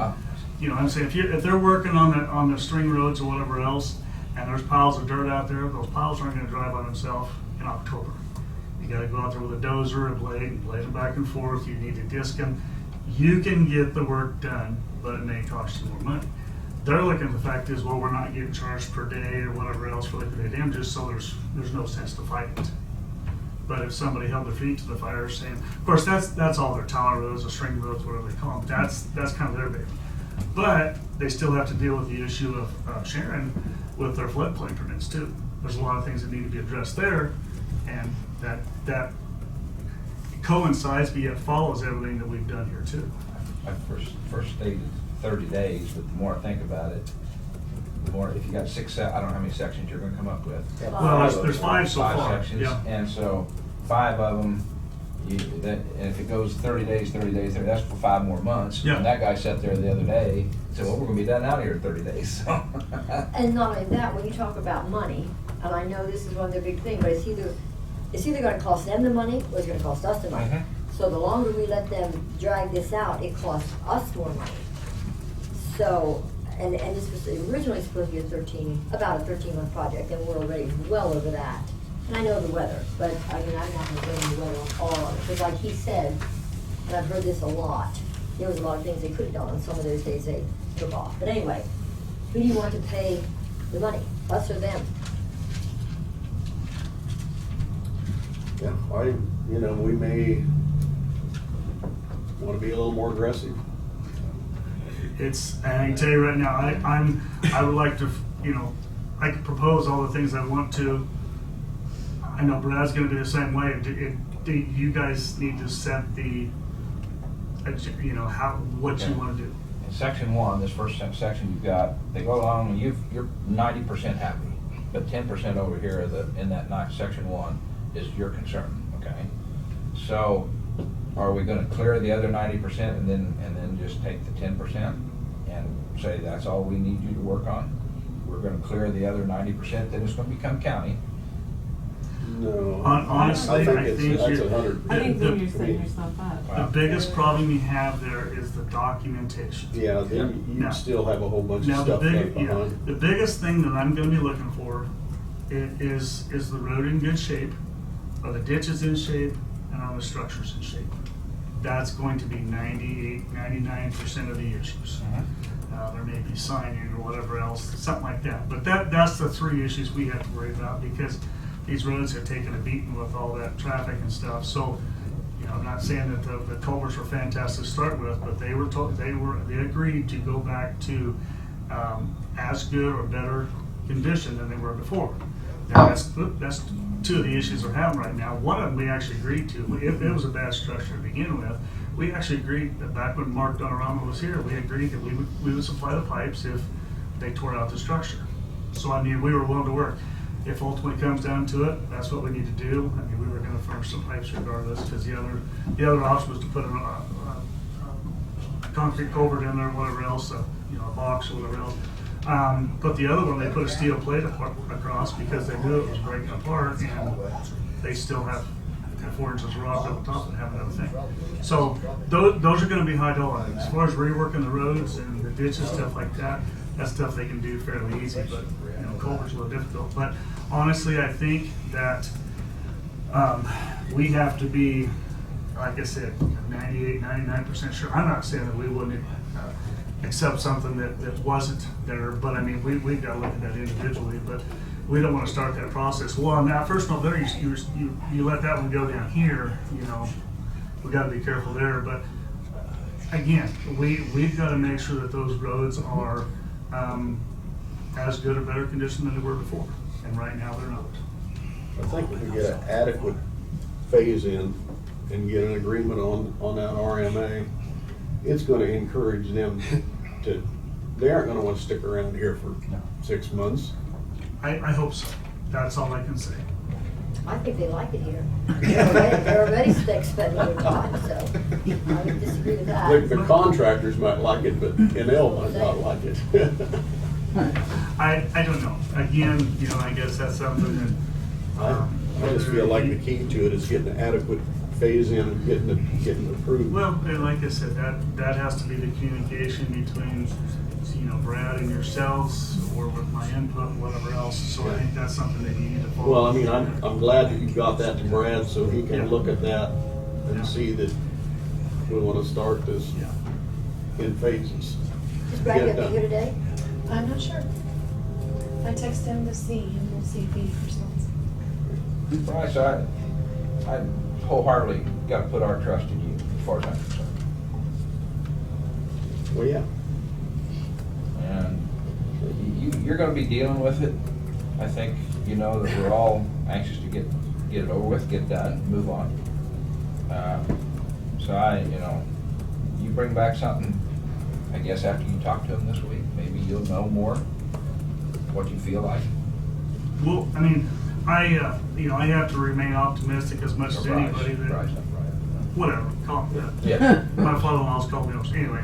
you know, I'm saying if they're working on the string roads or whatever else, and there's piles of dirt out there, those piles aren't going to drive by themselves in October. You got to go out there with a dozer, a blade them back and forth. You need to disc them. You can get the work done, but it may cost you more money. They're looking at the fact is, well, we're not getting charged per day or whatever else for liquidated damages, so there's no sense to fight it. But if somebody held their feet to the fire, saying, of course, that's all their tower roads or string roads, whatever they call them. That's kind of their baby. But they still have to deal with the issue of sharing with their floodplain permits too. There's a lot of things that need to be addressed there, and that coincides, but yet follows everything that we've done here too. I first stated 30 days, but the more I think about it, the more, if you got I don't know how many sections you're gonna come up with. Well, there's 5 so far. Five sections, Yeah. and so 5 of them, and if it goes 30 days, that's for 5 more months. Yeah. And that guy sat there the other day and said, well, we're gonna be done out here in 30 days, so. And not only that, when you talk about money, and I know this is one of their big things, but it's either gonna cost them the money or it's gonna cost us the money. Mhm. So the longer we let them drag this out, it costs us more money. So, and this was originally supposed to be about a 13-month project, and we're already well over that. And I know the weather, but I mean, I'm not gonna blame the weather on all of it, because like he said, and I've heard this a lot, there was a lot of things they could have done on some of those days they took off. But anyway, who do you want to pay the money, us or them? Yeah, we may want to be a little more aggressive. And I can tell you right now, I would like to, I could propose all the things I want to. I know Brad's gonna be the same way. You guys need to set what you wanna do. In section 1, this first section you've got, they go along and you're 90% happy, but 10% over here in that section 1 is your concern, okay? So are we gonna clear the other 90% and then just take the 10% and say that's all we need you to work on? We're gonna clear the other 90%, then it's gonna become county. No. Honestly, I think that's 100. I think then you're I setting mean, yourself up. The biggest problem you have there is the documentation. Yeah, then Now- you still have a whole bunch Now, of stuff left behind. the biggest thing that I'm gonna be looking for is the road in good shape, are the ditches in shape, and are the structures in shape. That's going to be 98, 99% of the issues. there may be signing or whatever else, something like that. But that's the three issues we have to worry about, because these roads have taken a beating with all that traffic and stuff. So, you know, I'm not saying that the culverts were fantastic to start with, but they agreed to go back to as good or better condition than they were before. Now, that's two of the issues we're having right now. One of them we actually agreed to. If it was a bad structure to begin with, we actually agreed that back when Mark Donorama was here, we agreed that we would supply the pipes if they tore out the structure. So, I mean, we were willing to work. If ultimately comes down to it, that's what we need to do. I mean, we were gonna furnish some pipes regardless, because the other option was to put a concrete culvert in there, whatever else, a box or whatever else. But the other one, they put a steel plate across because they knew it was breaking apart, and they still have 4 inches of rock on the top and have another thing. So those are gonna be high dollar items. As far as reworking the roads and the ditches, stuff like that, that's stuff they can do fairly easy, but culvert's a little difficult. But honestly, I think that we have to be, like I said, 98, 99% sure. I'm not saying that we wouldn't accept something that wasn't there, but I mean, we've got to look at that individually, but we don't want to start that process. Well, now, first of all, there you let that one go down here, we got to be careful there, but again, we've got to make sure that those roads are as good or better condition than they were before, and right now they're not. I think if we get an adequate phase in and get an agreement on that RMA, it's gonna encourage them they aren't gonna wanna stick around here for 6 months. I hope so. That's all I can say. I think they like it here. They're already spending their time, so I would disagree with that. The contractors might like it, but NL might not like it. I don't know. Again, I guess that's something that. I just feel like the key to it is getting an adequate phase in and getting approved. Well, and like I said, that has to be the communication between, Brad and yourselves, or with my input and whatever else. So I think that's something that you need to follow. Well, I mean, I'm glad that you got that to Brad so he can look at that and Yeah. see that we want to start this in phases. Is Brad Get it gonna be here done. today? I'm not sure. I text him to see, and we'll see if he responds. Bryce, I wholeheartedly got to put our trust in you, as far as I'm concerned. Well, yeah. And you're going to be dealing with it. I think you know that we're all anxious to get it over with, get done, move on. So you bring back something, I guess after you talk to him this week, maybe you'll know more what you feel like. Well, I mean, I have to remain optimistic as much as anybody that. Bryce, Whatever, call it that. Yeah. My father-in-law's called me. Anyway.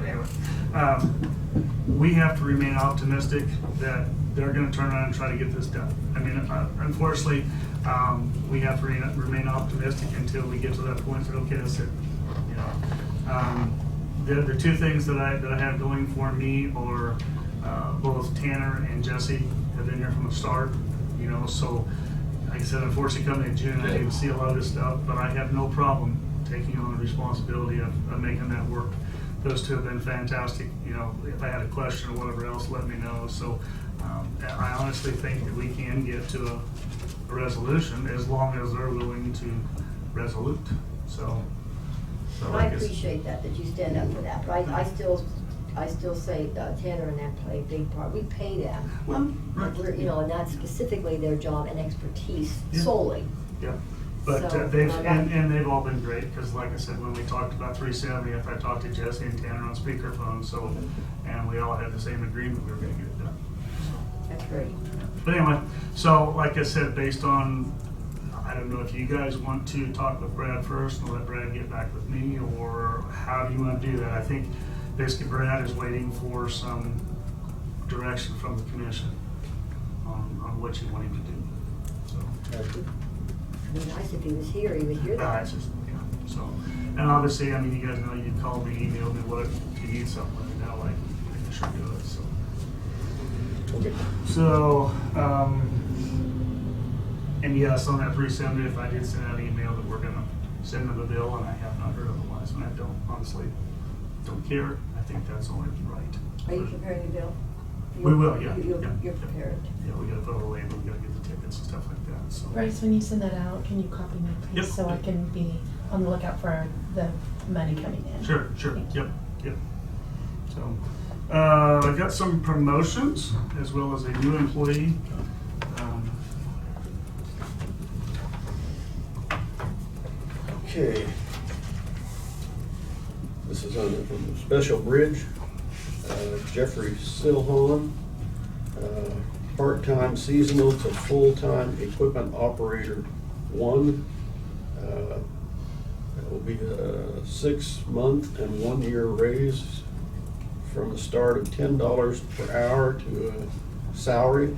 We have to remain optimistic that they're gonna turn around and try to get this done. I mean, unfortunately, we have to remain optimistic until we get to that point that, okay, that's it. The two things that I have going for me are, both Tanner and Jesse have been here from the start, so, like I said, unfortunately, coming in June, I didn't see a lot of this stuff, but I have no problem taking on the responsibility of making that work. Those two have been fantastic. If I had a question or whatever else, let me know. So I honestly think that we can get to a resolution as long as they're willing to resolute. So And I appreciate that you stand up for that, but I still say Tanner and them play a big part. We pay them. Right. We're, and that's specifically their job and expertise Yeah. solely. Yeah, but So, they've all been great, because like I said, when we talked about 370th, I talked to Jesse and Tanner on speakerphone, so, and we all had the same agreement, we were gonna get it done. That's great. But anyway, so like I said, based on, I don't know if you guys want to talk with Brad first and let Brad get back with me, or how do you want to do that? I think basically Brad is waiting for some direction from the commission on what you want him to do. So. It'd be nice if he was here, he would hear that. So, and obviously, I mean, you guys know you called me, emailed me, what if you need something, let me know, I can sure do it, so. Okay. So, and yes, on that 370, if I did send out an email that we're gonna send them a bill, and I have not heard otherwise, and I honestly don't care, I I think that's only right. Are you preparing the bill? We will, yeah. You're yeah. prepared. Yeah, we gotta put a label, we gotta get the tickets and stuff like that, so. Bryce, when you send that out, can you copy me, please, Yep. so I can be on the lookout for the money coming in? Sure, Thank you. yep. So, I've got some promotions as well as a new employee. Okay. This is on from Special Bridge, Jeffrey Silhon, part-time seasonal to full-time equipment operator 1. That will be a 6-month and 1-year raise from a start of $10 per hour to a salary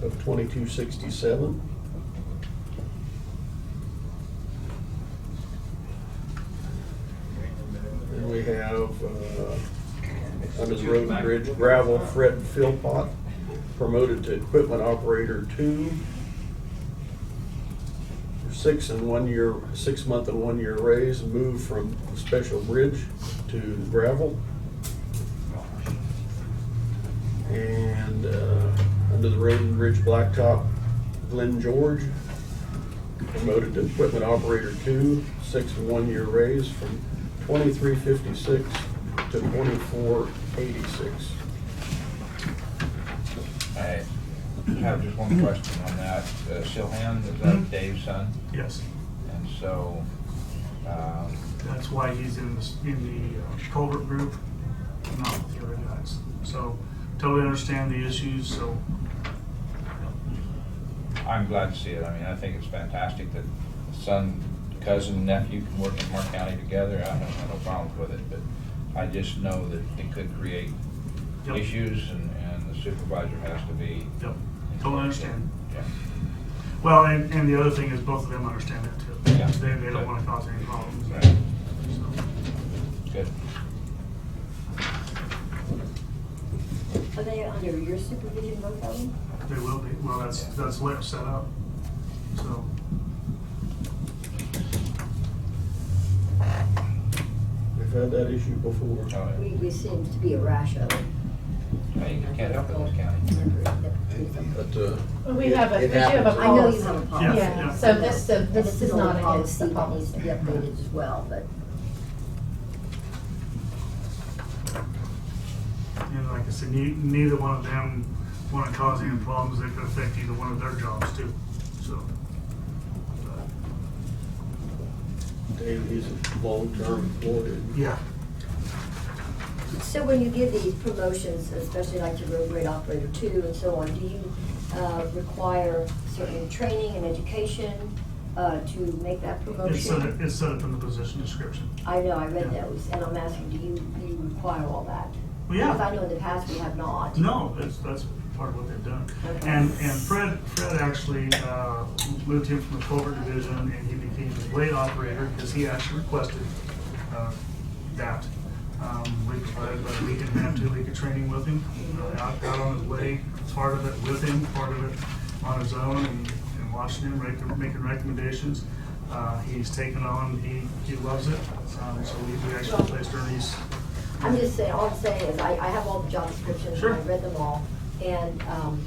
of $22.67. Then we have, under the road and bridge gravel, Fred Philpott, promoted to equipment operator 2. 6-month and 1-year raise, moved from Special Bridge to gravel. And under the road and bridge blacktop, Glenn George, promoted to equipment operator 2, 6 and 1-year raise from $23.56 to $24.86. I have just one question on that. Silhan, is that Dave's son? Yes, And so, that's why he's in the culvert group, not with the other guys. So, totally understand the issues, so. I'm glad to see it. I mean, I think it's fantastic that son, cousin, nephew can work in Mark County together. I have no problems with it, but I just know that it could create Yep. issues, and the supervisor has to be. Yep, totally understand. Yeah. Well, and the other thing is both of them understand that too. Yeah. They don't Good. want to cause any problems. Right. So, Good. Are they under your supervision, both of them? they will be, well, that's where it's set up, so. We've had that issue before. Oh, yeah. We seem to be a rash of it. Hey, you can't help it in this county. But, We have a, we It do have a happens. I know you policy. have a policy. Yeah. Yeah, so this And is an not old against the that needs to policy. be updated as well, but And like I said, neither one of them want to cause any problems that could affect either one of their jobs too, so. Dave, he's a long-term employee. Yeah. so when you give these promotions, especially like to road grade operator 2 and so on, do you require certain training and education to make that promotion? It's set up in the position description. I know, I read Yeah. those, and I'm asking, do you require all that? Well, yeah. Because I know in the past we have not. No, that's part of what they've done. Okay. And Fred actually moved him from the culvert division, and he became the blade operator because he actually requested that. We provided about a week and a half, 2 week of training with him, out on his way, part of it with him, part of it on his own, and watching him, making recommendations. He's taken on, he loves it, so we actually placed Ernie's. I'm just saying, all I'm saying is I have all the job descriptions, Sure. and I've read them all, and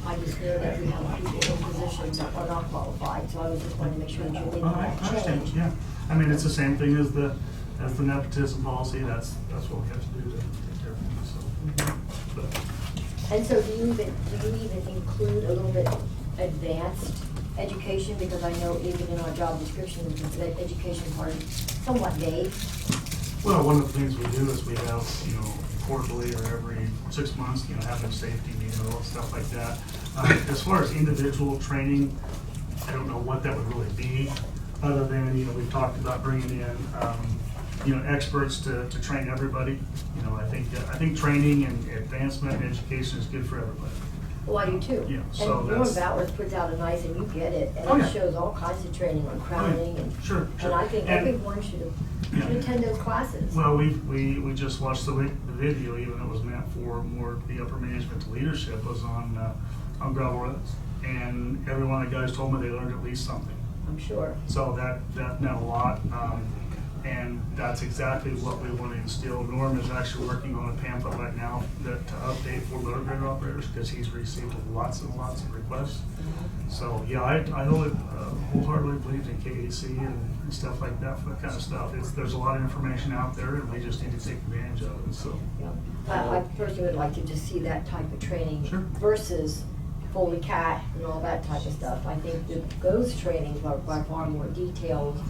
I just know that we have people in positions that are not qualified, so I was just wanting to make sure that you're making I that understand, change. yeah. I mean, it's the same thing as the nepotism policy, that's what we have to do to take care of things, so. But, And so do you even include a little bit advanced education? Because I know even in our job description, the education part is somewhat vague. well, one of the things we do is we have, quarterly or every 6 months, have a safety meeting, all stuff like that. As far as individual training, I don't know what that would really be, other than, we've talked about bringing in, experts to train everybody. I think training and advancement and education is good for everybody. Well, I do too. Yeah, And so Warren that's- Bowers puts out a nice, and you get it, and Oh, yeah. it shows all kinds of training on crowning and. Sure. And I think And- everyone should Yeah. attend those classes. Well, we just watched the video, even though it was meant for more the upper management to leadership, was on gravel roads. And every one of the guys told me they learned at least something. I'm sure. So that meant a lot. And that's exactly what we want to instill. Norm is actually working on a pamphlet right now that to update for motor grader operators, because he's received lots and lots of requests. So, yeah, I wholeheartedly believe in KAC and stuff like that for that kind of stuff. There's a lot of information out there, and we just need to take advantage of it, so. I personally would like to just see that type of training Sure. versus Foley Cat and all that type of stuff. I think that those trainings are by far more detailed.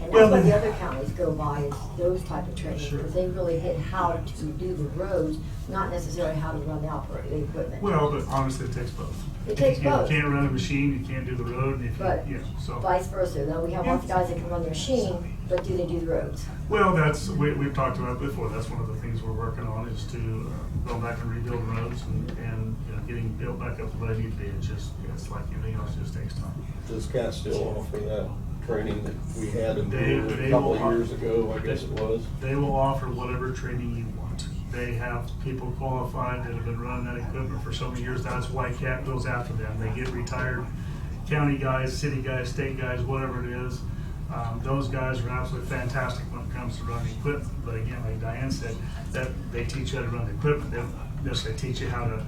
And Well, that's what the then- other counties go by, is those type of trainings, Sure. because they really hit how to do the roads, not necessarily how to run the equipment. Well, but honestly, it takes both. It takes both. You can't run a machine, you can't do the road, and if But you, so. vice versa, though, we have lots of guys that can run the machine, but do they do the roads? Well, we've talked about it before, that's one of the things we're working on, is to go back and rebuild roads and getting built back up to what I need to be. It's like anything else, it just takes time. Does CAT still offer that training that we had in They a couple will- of years ago, I guess it was? They will offer whatever training you want. They have people qualified that have been running that equipment for so many years. That's why CAT goes after them. They get retired county guys, city guys, state guys, whatever it is. Those guys are absolutely fantastic when it comes to running equipment. But again, like Diane said, that they teach you how to run the equipment. They don't necessarily teach you how to.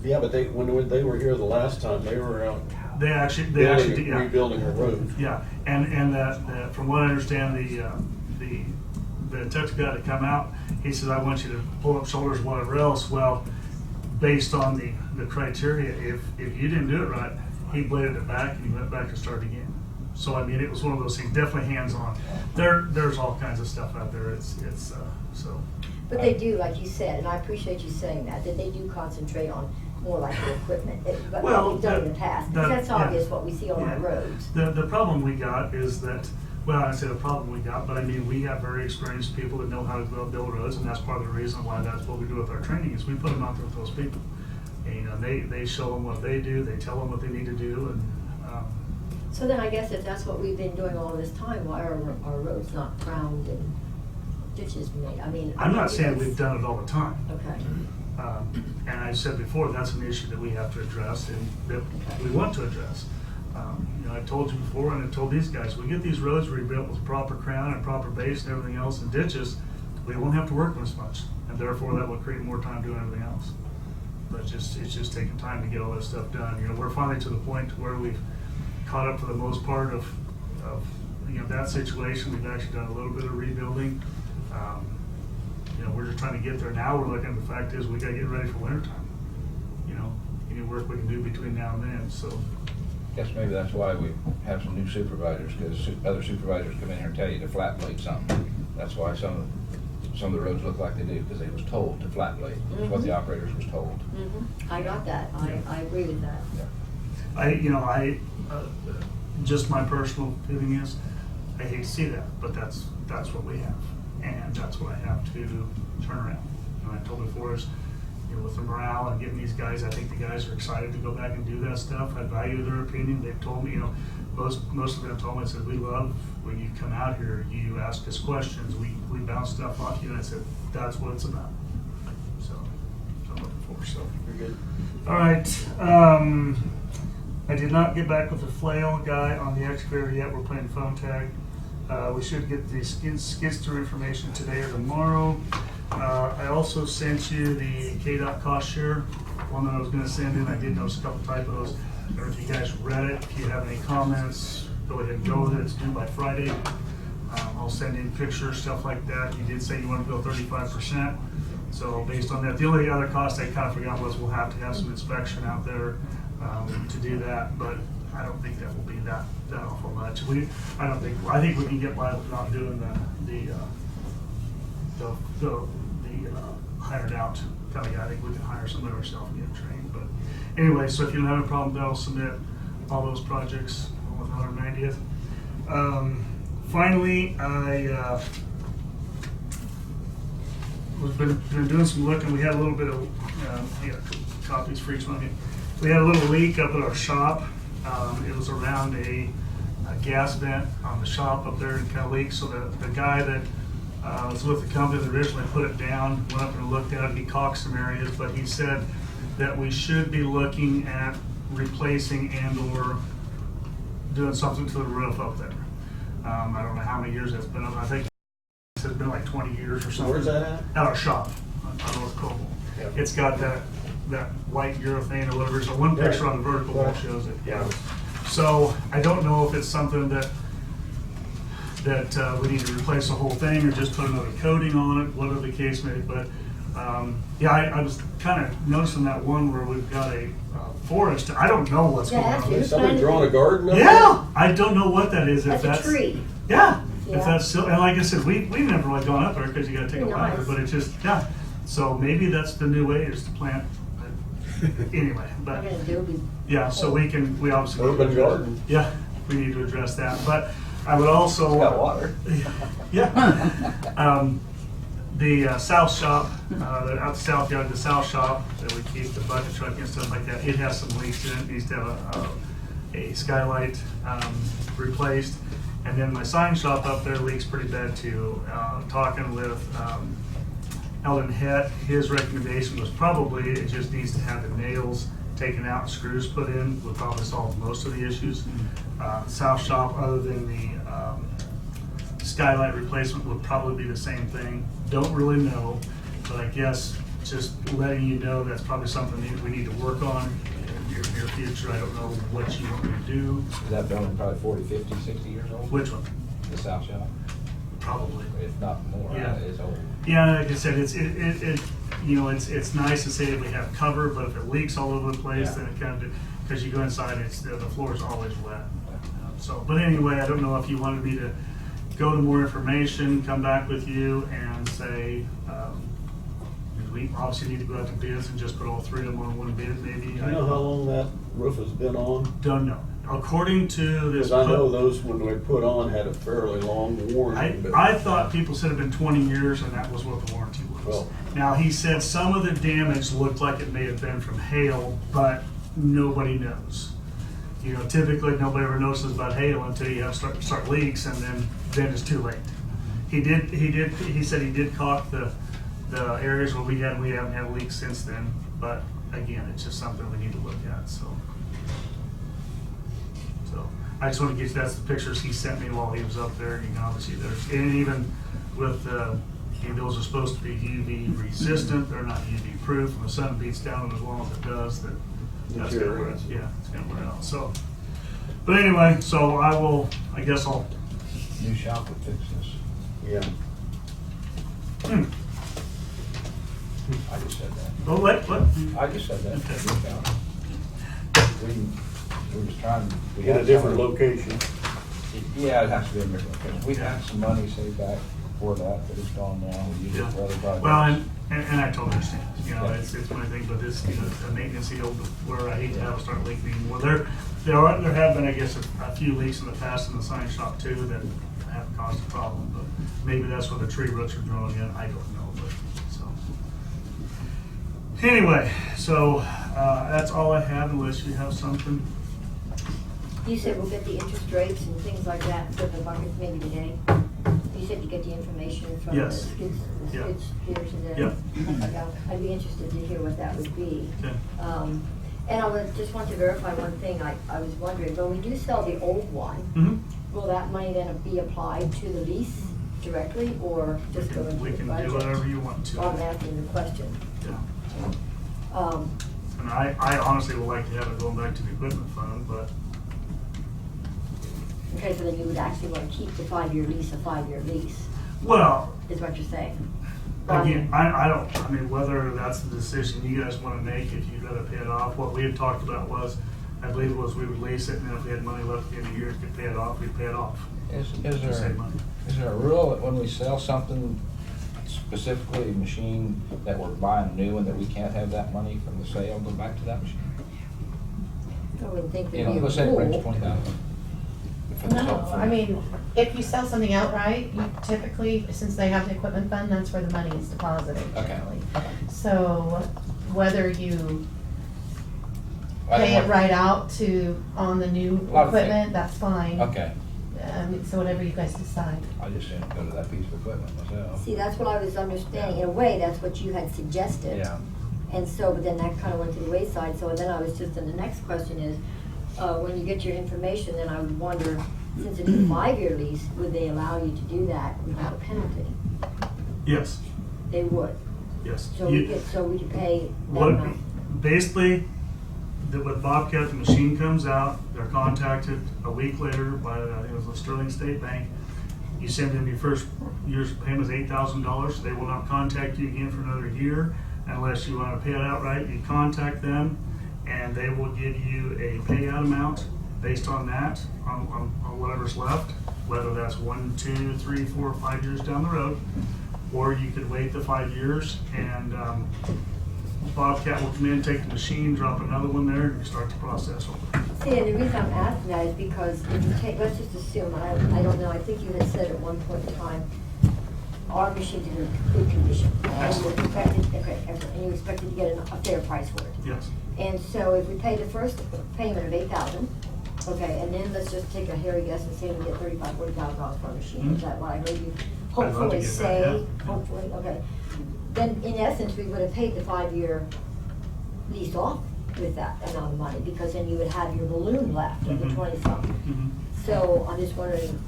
Yeah, but when they were here the last time, they were out They actually did, yeah. rebuilding a road. Yeah, and that from what I understand, the tech guy to come out, he said, I want you to pull up shoulders, whatever else. Well, based on the criteria, if you didn't do it right, he bladed it back and he went back and started again. So I mean, it was one of those things, definitely hands-on. There's all kinds of stuff out there. It's so. But they do, like you said, and I appreciate you saying that they do concentrate on more like the equipment, but Well, what we've done in the past. that- That's yeah. obvious what we see on Yeah. our roads. The problem we got is that, well, I say the problem we got, but I mean, we have very experienced people that know how to build roads, and that's part of the reason why that's what we do with our training, is we put them out there with those people. And they show them what they do, they tell them what they need to do, and, So then I guess if that's what we've been doing all this time, why are our roads not crowned and ditches made? I mean. I'm not saying it's- we've done it all the time. Okay. And I said before, that's an issue that we have to address and that we want to address. I told you before, and I told these guys, we get these roads rebuilt with proper crown and proper base and everything else and ditches, we won't have to work as much. And therefore, that will create more time doing everything else. But it's just taking time to get all this stuff done. We're finally to the point to where we've caught up for the most part of that situation. We've actually done a little bit of rebuilding. We're just trying to get there now. We're looking at the fact is we gotta get ready for winter time. Any work we can do between now and then, so. Guess maybe that's why we have some new supervisors, because other supervisors come in here and tell you to flat blade something. That's why some of the roads look like they do, because they was told to flat blade. That's what the operators was told. I got that. I agree with that. Just my personal feeling is, I hate to see that, but that's what we have, and that's what I have to turn around. I told before is, with the morale and getting these guys, I think the guys are excited to go back and do that stuff. I value their opinion. They've told me, most of them told me, I said, we love when you come out here, you ask us questions, we bounce stuff off you, and I said, that's what it's about. So, I'm looking forward, so. You're good. All right, I did not get back with the flail guy on the excavator yet. We're playing phone tag. We should get the skid steer information today or tomorrow. I also sent you the KDOT cost share, one that I was gonna send in. I did notice a couple typos. I don't know if you guys read it. If you have any comments, go ahead and go with it. It's due by Friday. I'll send in pictures, stuff like that. You did say you want to go 35%. So based on that, the only other cost I kind of forgot was we'll have to have some inspection out there to do that, but I don't think that will be that awful much. I think we can get by with not doing the hired out kind of guy. I think we can hire somebody ourselves and get them trained. But anyway, so if you don't have a problem, that'll submit all those projects on the 190th. Finally, we've been doing some looking. We had a little bit of copies for each one of you. We had a little leak up at our shop. It was around a gas vent on the shop up there and kind of leaked. So the guy that was with the company that originally put it down went up and looked at it. He caulked some areas, but he said that we should be looking at replacing and/or doing something to the roof up there. I don't know how many years that's been up. I think it's been like 20 years or something. Where's that at? At our shop on North Cobble. Yeah. It's got that white urethane or whatever, so one picture on the vertical wall Right. shows it, yeah. So I don't know if it's something that we need to replace the whole thing or just put another coating on it, whatever the case may be, but, yeah, I was kind of noticing that one where we've got a forest, I don't know what's Yeah, going that's on. it. Has somebody drawn a garden up there? Yeah, I don't know what that is, if That's that's. a tree. Yeah, Yeah. if that's still, and like I said, we've never really gone up there because you gotta take a Pretty ladder, nice. but it's just, yeah. So maybe that's the new way is to plant, anyway, but, I'm gonna do, yeah, so we obviously. need to Urban address- garden. Yeah, we need to address that, but I would also. It's got water. Yeah. The south shop, out the south yard, the south shop, that we keep the bucket truck and stuff like that, it has some leaks in it, needs to have a skylight replaced. And then my sign shop up there leaks pretty bad too. Talking with Eldon Het, his recommendation was probably it just needs to have the nails taken out, screws put in, would probably solve most of the issues. South shop, other than the skylight replacement, would probably be the same thing. Don't really know, but I guess just letting you know that's probably something that we need to work on in your near future. I don't know what you want me to do. Is that building probably 40, 50, 60 years old? Which one? The south shop? Probably. If not more, Yeah. it's old. Yeah, like I said, it's nice to say that we have cover, but if it leaks all over the place, Yeah. then it kind of, because you go inside, the floor is always wet. So, but anyway, I don't know if you wanted me to go to more information, come back with you and say, we obviously need to go out to bids and just put all three of them on one bid, maybe. Do you know how long that roof has been on? Don't know. According to this. Because I know those, when they put on, had a fairly long warranty. but- I thought people said it had been 20 years and that was what the warranty was. Well- Now, he said some of the damage looked like it may have been from hail, but nobody knows. You know, typically, nobody ever notices about hail until you have start leaks, and then it's too late. He said he did caulk the areas where we haven't had leaks since then, but again, it's just something we need to look at, so. So, I just want to get you, that's the pictures he sent me while he was up there, and you can obviously there's, and even with, those are supposed to be UV resistant, they're not UV proof, when the sun beats down them as long as it does, that's gonna wear, yeah, it's gonna wear out, so. But anyway, so I guess I'll, New shop would fix this. Yeah. I just said that. oh, what? I just said that. Okay. We were just trying, we In had a different some- location. Yeah, it has to be a different location. We had some money saved back for that, but it's gone now. We use it for other projects. Well, and I totally understand, you know, it's one thing, but this, you know, it's a maintenance deal where I hate to have it start leaking anymore. There have been, I guess, a few leaks in the past in the sign shop too that have caused a problem, but maybe that's where the tree roots are growing in, I don't know, but, so. Anyway, so, that's all I have unless you have something. you said we'll get the interest rates and things like that, for the buckets maybe today. You said you get the information from the Yes. skids Yeah. steers today? Yeah. Yeah, I'd be interested to hear what that would be. Okay. And just want to verify one thing, I was wondering, when we do sell the old one, Mm-hmm. will that money then be applied to the lease directly, or just go into We the can budget? do whatever you want to. Well, I'm asking the question. Yeah. Um, And I honestly would like to have it going back to the equipment fund, but Okay, so then you would actually want to keep the 5-year lease a 5-year lease, well, is what you're saying? again, I mean, whether that's the decision you guys want to make, if you'd rather pay it off, what we had talked about was, I believe it was we would lease it, and then if we had money left at the end of the year to pay it off, we'd pay it off. Is to save money. there a rule that when we sell something, specifically a machine that we're buying new and that we can't have that money from the sale go back to that machine? I wouldn't think You there'd know, be a let's say it brings rule. 20,000. No, I mean, if you sell something outright, you typically, since they have the equipment fund, that's where the money is deposited Okay. generally. Okay. So whether you I don't pay it want- right out on the new A lot of things. equipment, that's fine. Okay, So whatever you guys decide. I just didn't go to that piece of equipment myself. See, that's what I was understanding, in a way, that's what you had suggested. Yeah. And so, but then that kind of went to the wayside, so then I was just, and the next question is, when you get your information, then I would wonder, since it is a 5-year lease, would they allow you to do that without a penalty? Yes, They would. yes. So You- we could pay that What, amount. basically, with Bobcat, the machine comes out, they're contacted a week later by, I think it was the Sterling State Bank. You send them your first year's payment is $8,000. They will not contact you again for another year unless you want to pay it outright. You contact them and they will give you a payout amount based on that, on whatever's left, whether that's 1, 2, 3, 4, 5 years down the road. Or you could wait the 5 years and Bobcat will come in, take the machine, drop another one there, and start the process over. See, and the reason I'm asking that is because if you take, let's just assume, I don't know, I think you had said at one point in time, our machines are in good condition. And you expected, okay, and you expected to get a fair price for it. Yes. And so if we pay the first payment of $8,000, okay, and then let's just take a hairy guess and say we get $35,000, $40,000 for a machine, is that what I heard you I'd love to hopefully get that, say? yeah. Hopefully, okay. Then in essence, we would have paid the 5-year lease off with that amount of money, because then you would have your balloon left of the Mhm. 20-something. Mhm. So I'm just wondering,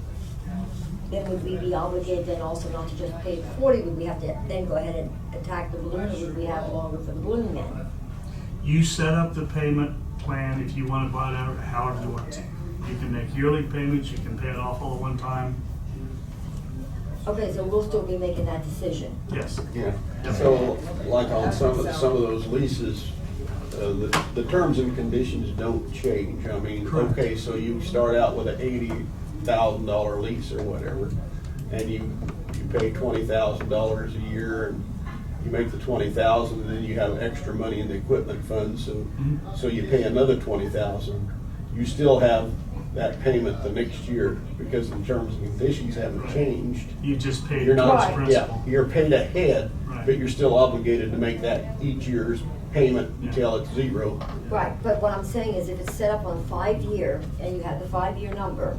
then would we be obligated then also not to just pay the 40, would we have to then go ahead and attack the balloon, or would we have longer for the balloon then? You set up the payment plan if you want to buy it out however you want to. You can make yearly payments, you can pay it off all at one time. Okay, so we'll still be making that decision. Yes. Yeah, so like on some of those leases, the terms and conditions don't change. I mean, Correct. okay, so you start out with an $80,000 lease or whatever, and you pay $20,000 a year, and you make the 20,000, and then you have extra money in the equipment fund, so you pay another 20,000. You still have that payment the next year, because the terms and conditions haven't changed. You just paid You're not, towards yeah, principal. you're paid ahead, Right. but you're still obligated to make that each year's payment until it's zero. Right, but what I'm saying is if it's set up on 5-year, and you have the 5-year number,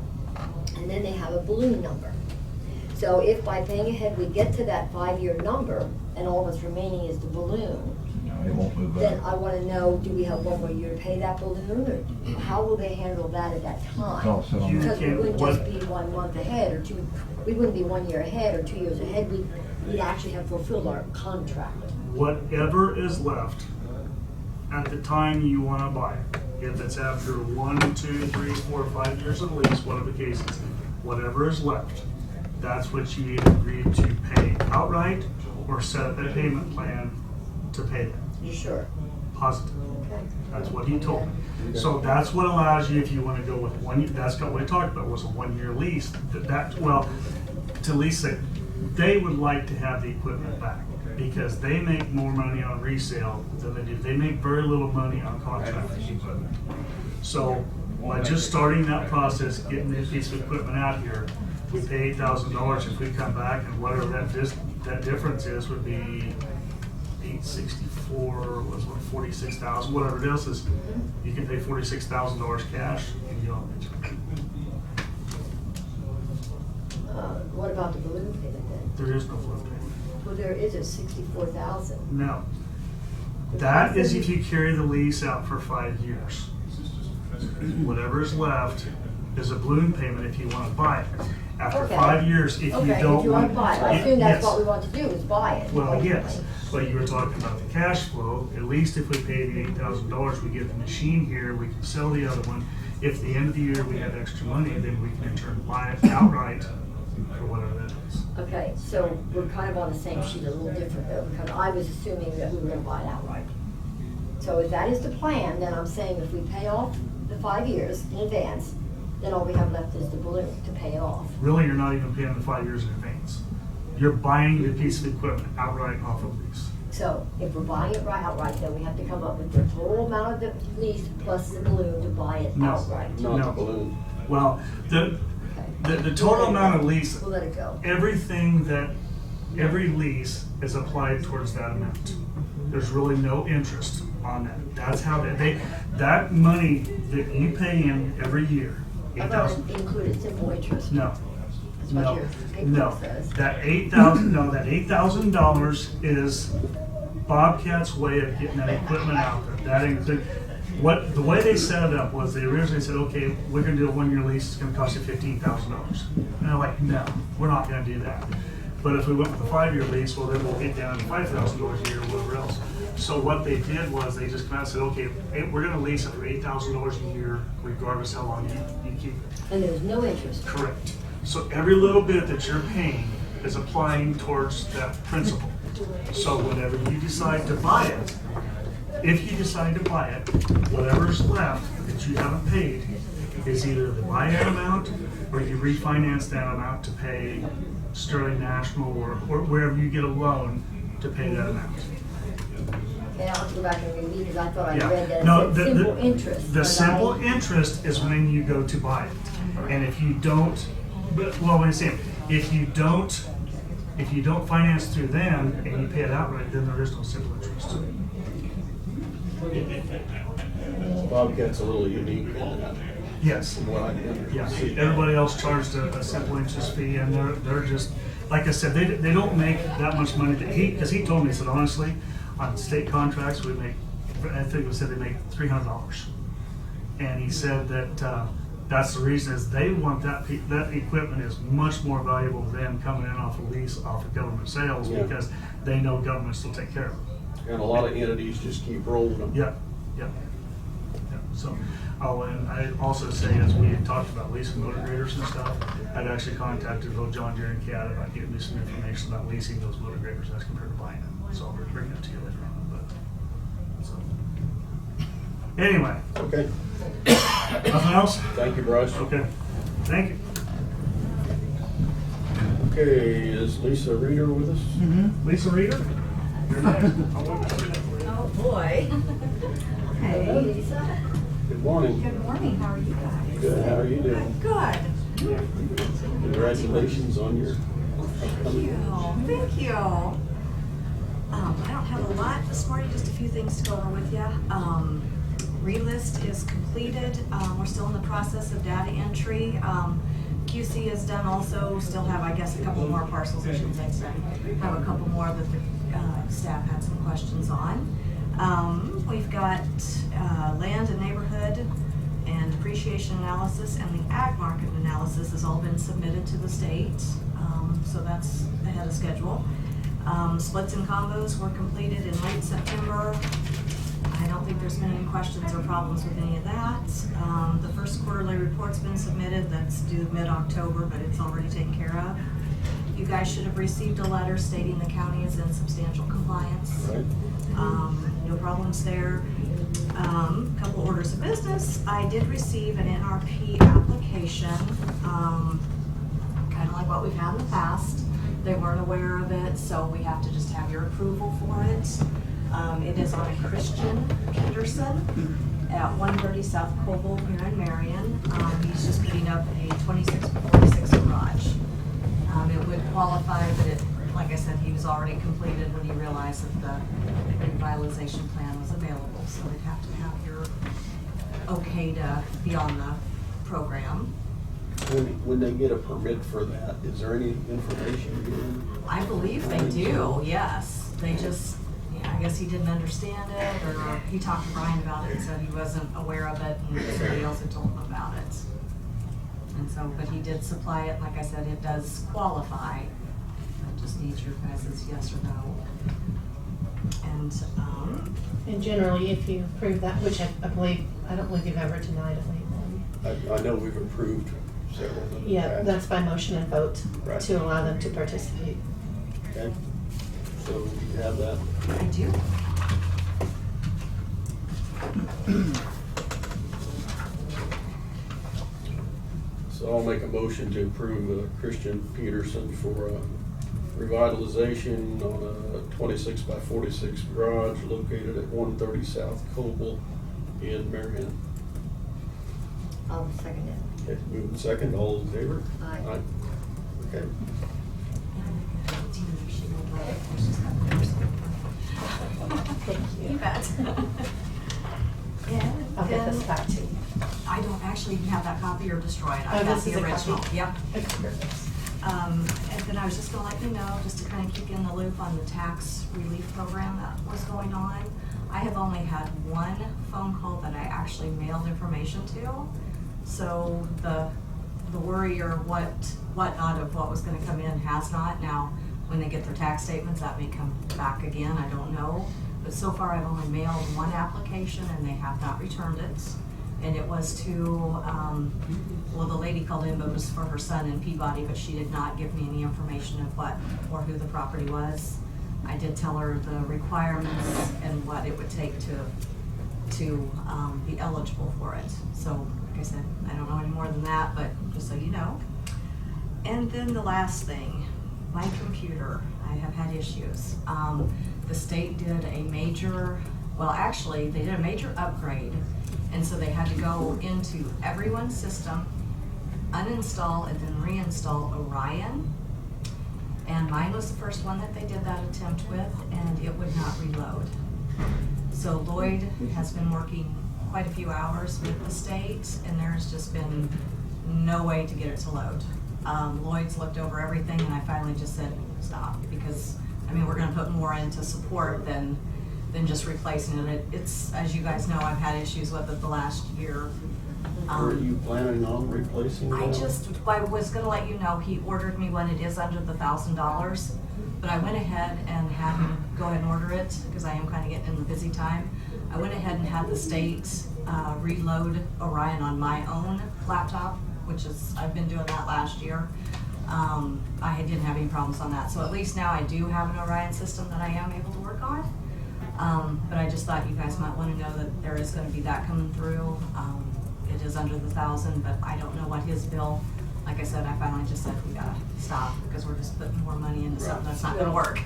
and then they have a balloon number. So if by paying ahead, we get to that 5-year number, and all that's remaining is the balloon, No, it won't move then up. I wanna know, do we have one more year to pay that balloon, or how will they handle that at that time? It's all set on You Because we can't- wouldn't what- just be 1 month ahead, or 2, we wouldn't be 1 year ahead or 2 years ahead, we'd actually have fulfilled our contract. Whatever is left at the time you want to buy it, if it's after 1, 2, 3, 4, 5 years of lease, whatever the case is, whatever is left, that's what you either agree to pay outright or set up a payment plan to pay them. You sure? Positive. Okay. That's what he told me. So that's what allows you, if you want to go with 1 year, that's what we talked about, was a 1-year lease. Well, to lease it, they would like to have the equipment back because they make more money on resale than they do. They make very little money on contracting equipment. So by just starting that process, getting this piece of equipment out here, we pay $8,000. If we come back and whatever that difference is would be 864, was what, 46,000, whatever it is, you can pay $46,000 cash and you own it. What about the balloon payment then? There is no float payment. Well, there is a 64,000. No. That is if you carry the lease out for 5 years. Whatever is left is a balloon payment if you want to buy it. After Okay. 5 years, if you Okay, don't if you want to buy it, I assume that's yes. what we want to do, is buy it. Well, ultimately. yes, but you were talking about the cash flow. At least if we pay the $8,000, we get the machine here, we can sell the other one. If at the end of the year we have extra money, then we can in turn buy it outright for whatever that is. Okay, so we're kind of on the same sheet, a little different though, because I was assuming that we were gonna buy it outright. So if that is the plan, then I'm saying if we pay off the 5 years in advance, then all we have left is the balloon to pay it off. Really, you're not even paying the 5 years in advance. You're buying the piece of equipment outright off of lease. So if we're buying it right outright, then we have to come up with the total amount of the lease plus the balloon to buy it No. outright. Not No. the balloon. Well, the total amount of lease, We'll let it go. every lease is applied towards that amount. There's really no interest on that. That's how that money that you pay in every year, I thought $8,000. it included simple interest. No. That's what No, your no. paperwork says. That $8,000 is Bobcat's way of getting that equipment out there. That include, the way they set it up was they originally said, okay, we're gonna do a 1-year lease, it's gonna cost you $15,000. And they're like, no, we're not gonna do that. But if we went with a 5-year lease, well, then we'll get down to $5,000 a year or whatever else. So what they did was they just kind of said, okay, we're gonna lease it for $8,000 a year, regardless how long you keep it. And there's no interest. Correct. So every little bit that you're paying is applying towards that principal. So whenever you decide to buy it, if you decide to buy it, whatever's left that you haven't paid is either the buyout amount or you refinance that amount to pay Sterling National or wherever you get a loan to pay that amount. And I'll have to go back and read because I thought I Yeah. read that No, it said simple interest. The but simple interest is when you go to buy it. And if you don't, well, what I'm saying, if you don't finance through them and you pay it outright, then there is no simple interest. Bobcat's a little unique in that, Yes. from what I can Yeah, see. everybody else charged a simple interest fee, and they're just, like I said, they don't make that much money. Because he told me, he said, honestly, on state contracts, we make, I think he said they make $300. And he said that that's the reason is they want that equipment is much more valuable than coming in off a lease, off of government sales, Yeah. because they know governments will take care of it. And a lot of entities just keep rolling them. Yeah, yeah. Yeah. So, oh, and I also say, as we had talked about leasing motor graders and stuff, I'd actually contacted both John Deere and Cat about getting me some information about leasing those motor graders as compared to buying them. So I'll bring it to you later on, but, so. Anyway, Okay, nothing else? thank you, Bryce. Okay, thank you. Okay, is Lisa Reeder with us? Lisa Reeder? You're next. I'll wait to see that for you. Oh, boy. Hello, Hey, Lisa. Good morning. good morning, how are you guys? Good, how are you doing? Good. Congratulations on your Thank you, thank you. I don't have a lot this morning, just a few things to go over with you. Relist is completed, we're still in the process of data entry. QC is done also, still have, I guess, a couple more parcels, I shouldn't say, have a couple more that the staff had some questions on. We've got land and neighborhood and depreciation analysis, and the ag market analysis has all been submitted to the state, so that's ahead of schedule. Splits and combos were completed in late September. I don't think there's been any questions or problems with any of that. The first quarterly report's been submitted, that's due mid-October, but it's already taken care of. You guys should have received a letter stating the county is in substantial compliance. Right. No problems there. Couple orders of business. I did receive an NRP application, kind of like what we've had in the past. They weren't aware of it, so we have to just have your approval for it. It is on a Christian Peterson at 130 South Coble here in Marion. He's just putting up a 26x46 garage. It would qualify, but it, like I said, he was already completed when he realized that the revitalization plan was available, so they'd have to have your okay to be on the program. When they get a permit for that, is there any information given? I believe they do, yes. They just, yeah, I guess he didn't understand it, or he talked to Brian about it and said he wasn't aware of it, and somebody else had told him about it. And so, but he did supply it, like I said, it does qualify. I just need your guys' yes or no. And generally, if you approve that, which I don't believe you've ever denied a late one. I know we've approved several of them. in the Yeah, past. that's by motion and vote Right. to allow them to participate. Okay, so you have that. I do. So I'll make a motion to approve Christian Peterson for revitalization on a 26x46 garage located at 130 South Coble in Marion. I'll second it. Okay, moving second, all in favor? Aye. Okay, Thank you. You bet. And I'll get this then- back to you. I don't actually have that copy or destroy it. I Oh, have this the is a original. copy? Yep. Okay, perfect. And then I was just gonna let you know, just to kind of keep you in the loop on the tax relief program that was going on. I have only had one phone call that I actually mailed information to. So the worry or whatnot of what was gonna come in has not. Now, when they get their tax statements, that may come back again, I don't know. But so far, I've only mailed one application and they have not returned it. And it was to, well, the lady called in, but it was for her son in Peabody, but she did not give me any information of what or who the property was. I did tell her the requirements and what it would take to be eligible for it. So, like I said, I don't know any more than that, but just so you know. And then the last thing, my computer, I have had issues. The state did a major, well, actually, they did a major upgrade. And so they had to go into everyone's system, uninstall and then reinstall Orion. And mine was the first one that they did that attempt with, and it would not reload. So Lloyd has been working quite a few hours with the state, and there's just been no way to get it to load. Lloyd's looked over everything, and I finally just said, stop, because, I mean, we're gonna put more into support than just replacing it. It's, as you guys know, I've had issues with it the last year. Are you planning on replacing it? I was gonna let you know, he ordered me one, it is under the $1,000, but I went ahead and had him go ahead and order it, because I am kinda getting in the busy time. I went ahead and had the state reload Orion on my own laptop, which is, I've been doing that last year. I didn't have any problems on that, so at least now I do have an Orion system that I am able to work on. But I just thought you guys might want to know that there is going to be that coming through. It is under the 1,000, but I don't know what his bill. Like I said, I finally just said we gotta stop because we're just putting more money into something that's not going to work.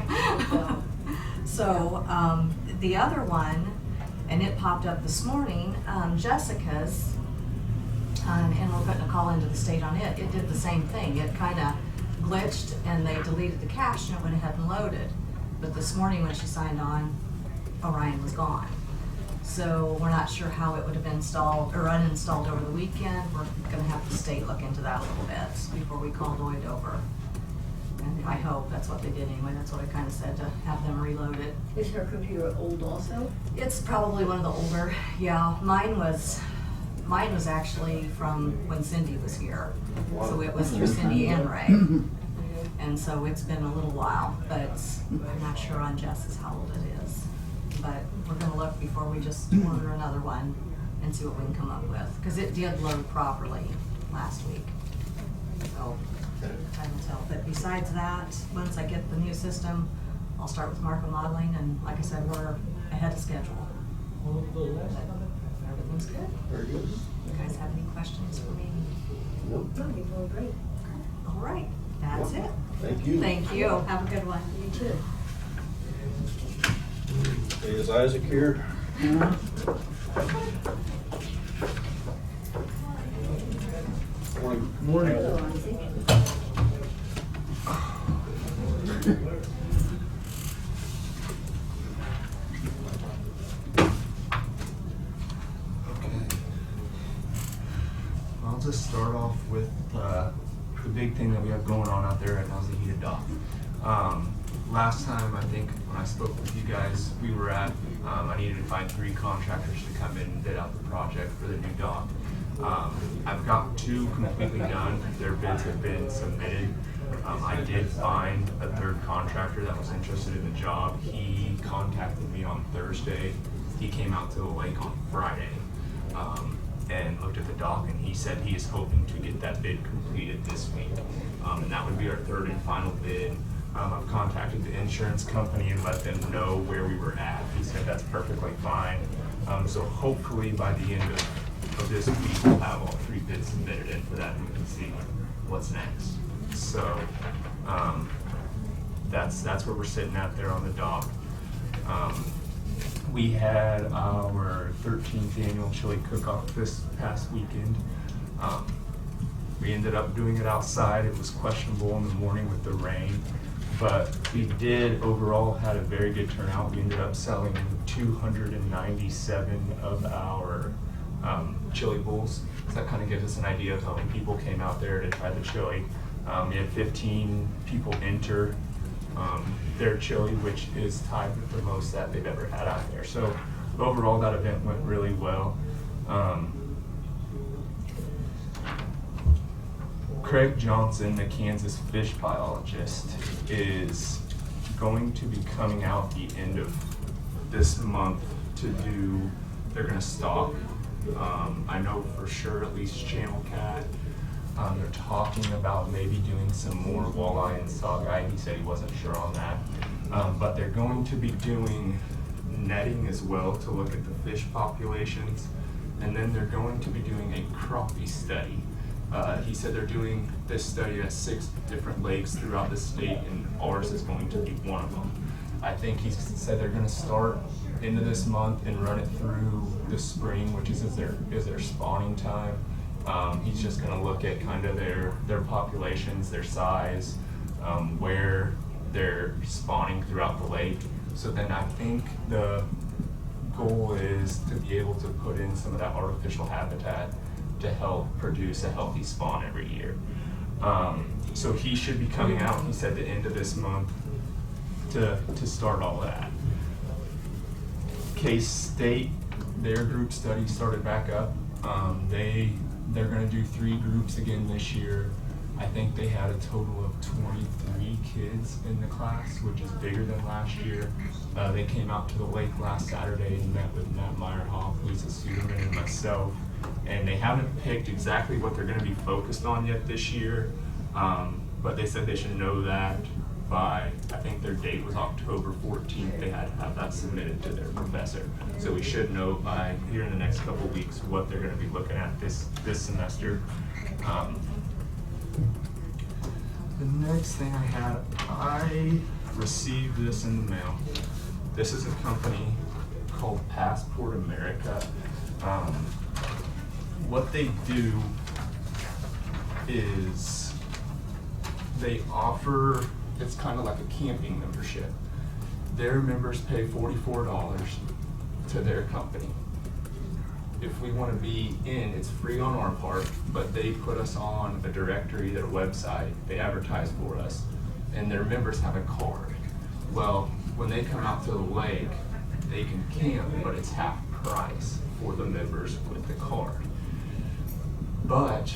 So the other one, and it popped up this morning, Jessica's, and we're putting a call into the state on it. It did the same thing. It kind of glitched, and they deleted the cache, and it went ahead and loaded. But this morning when she signed on, Orion was gone. So we're not sure how it would have been installed or uninstalled over the weekend. We're gonna have the state look into that a little bit before we call Lloyd over. And I hope that's what they did anyway. That's what I kind of said, to have them reload it. Is her computer old also? It's probably one of the older, yeah. Mine was actually from when Cindy was here. So it was through Cindy and Ray. And so it's been a little while, but I'm not sure on Jess's how old it is. But we're gonna look before we just order another one and see what we can come up with. Because it did load properly last week. So, time will tell. But besides that, once I get the new system, I'll start with Marco modeling, and like I said, we're ahead of schedule. Everything's good. Very good. You guys have any questions for me? Nope. No, you're doing great. All right, that's it. Thank you. Thank you. Have a good one. You too. Is Isaac here? Morning. Hello, Isaac. I'll just start off with the big thing that we have going on out there right now is the heated dock. Last time, I think, when I spoke with you guys, we were at, I needed to find 3 contractors to come in and bid out the project for the new dock. I've got 2 completely done. Their bids have been submitted. I did find a 3rd contractor that was interested in the job. He contacted me on Thursday. He came out to the lake on Friday and looked at the dock, and he said he is hoping to get that bid completed this week. And that would be our 3rd and final bid. I've contacted the insurance company and let them know where we were at. He said that's perfectly fine. So hopefully by the end of this week, we'll have all 3 bids submitted in for that, and we can see what's next. So that's where we're sitting at there on the dock. We had our 13th annual chili cook-off this past weekend. We ended up doing it outside. It was questionable in the morning with the rain, but we did overall had a very good turnout. We ended up selling 297 of our chili bowls. So that kind of gives us an idea of how many people came out there to try the chili. We had 15 people enter their chili, which is tied with the most that they've ever had out there. So overall, that event went really well. Craig Johnson, the Kansas fish biologist, is going to be coming out the end of this month to do, they're gonna stock. I know for sure at least channel cat. They're talking about maybe doing some more walleye and saugeye. He said he wasn't sure on that. But they're going to be doing netting as well to look at the fish populations. And then they're going to be doing a crappie study. He said they're doing this study at 6 different lakes throughout the state, and ours is going to be one of them. I think he said they're gonna start into this month and run it through the spring, which is their spawning time. He's just gonna look at kind of their populations, their size, where they're spawning throughout the lake. So then I think the goal is to be able to put in some of that artificial habitat to help produce a healthy spawn every year. So he should be coming out, he said, the end of this month to start all that. K-State, their group study started back up. They're gonna do 3 groups again this year. I think they had a total of 23 kids in the class, which is bigger than last year. They came out to the lake last Saturday and met with Matt Meyerhoff, Lisa Suderman, and myself. And they haven't picked exactly what they're gonna be focused on yet this year. But they said they should know that by, I think their date was October 14th. They had to have that submitted to their professor. So we should know by here in the next couple of weeks what they're gonna be looking at this semester. The next thing I received this in the mail. This is a company called Passport America. What they do is they offer, it's kind of like a camping membership. Their members pay $44 to their company. If we want to be in, it's free on our part, but they put us on a directory, their website, they advertise for us, and their members have a card. Well, when they come out to the lake, they can camp, but it's half price for the members with the card. But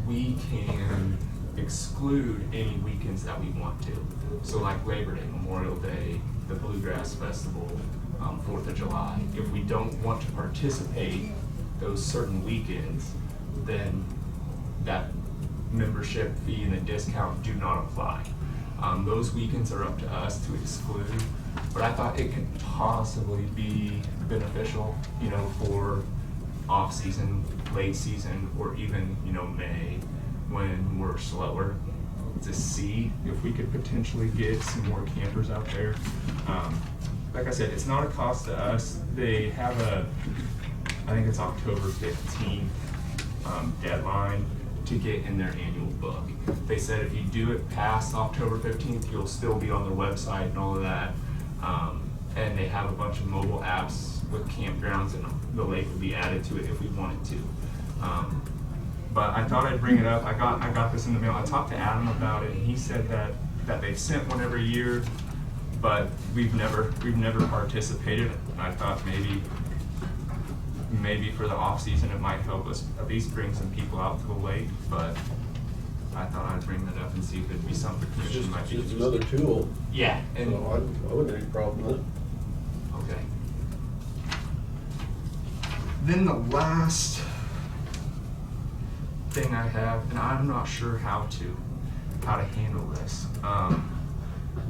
we can exclude any weekends that we want to. So like Labor Day, Memorial Day, the Bluegrass Festival, 4th of July. If we don't want to participate those certain weekends, then that membership fee and the discount do not apply. Those weekends are up to us to exclude, but I thought it could possibly be beneficial, you know, for off-season, late season, or even, you know, May, when we're slower, to see if we could potentially get some more campers out there. Like I said, it's not a cost to us. They have I think it's October 15th deadline to get in their annual book. They said if you do it past October 15th, you'll still be on their website and all of that. And they have a bunch of mobile apps with campgrounds, and the lake would be added to it if we wanted to. But I thought I'd bring it up. I got this in the mail. I talked to Adam about it, and he said that they've sent one every year, but we've never participated. I thought maybe for the off season it might help us at least bring some people out to the lake. But I thought I'd bring that up and see if it'd be something the It's commission might be just interested. another tool. Yeah, and So I wouldn't have any problem with it. okay. Then the last thing I have, and I'm not sure how to handle this.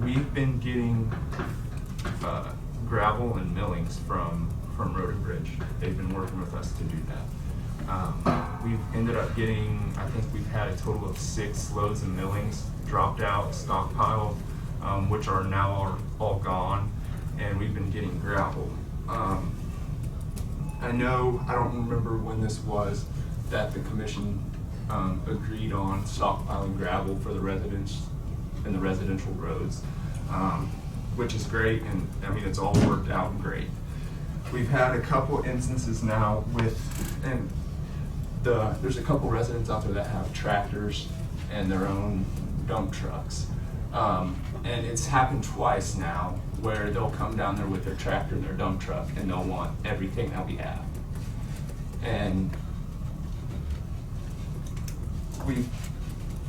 We've been getting gravel and millings from Road and Bridge. They've been working with us to do that. We've ended up getting, I think we've had a total of 6 loads of millings dropped out, stockpiled, which are now all gone, and we've been getting gravel. I don't remember when this was, that the commission agreed on stockpiling gravel for the residents and the residential roads, which is great, and I mean, it's all worked out great. We've had a couple instances now there's a couple residents out there that have tractors and their own dump trucks. And it's happened twice now where they'll come down there with their tractor and their dump truck and they'll want everything that we have. And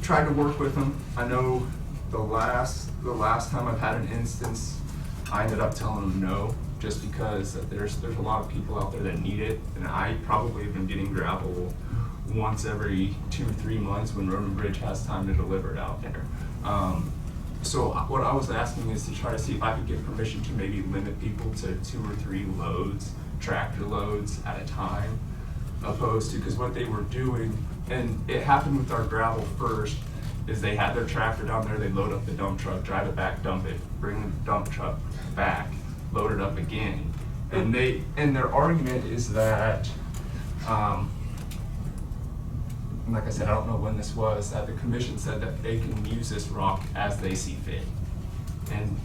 tried to work with them. I know the last time I've had an instance, I ended up telling them no, just because there's a lot of people out there that need it, and I probably have been getting gravel once every 2 or 3 months when Road and Bridge has time to deliver it out there. So what I was asking is to try to see if I could get permission to maybe limit people to 2 or 3 loads, tractor loads at a time, opposed to, because what they were doing, and it happened with our gravel first, is they had their tractor down there, they load up the dump truck, drive it back, dump it, bring the dump truck back, load it up again. And their argument is that, like I said, I don't know when this was, that the commission said that they can use this rock as they see fit. And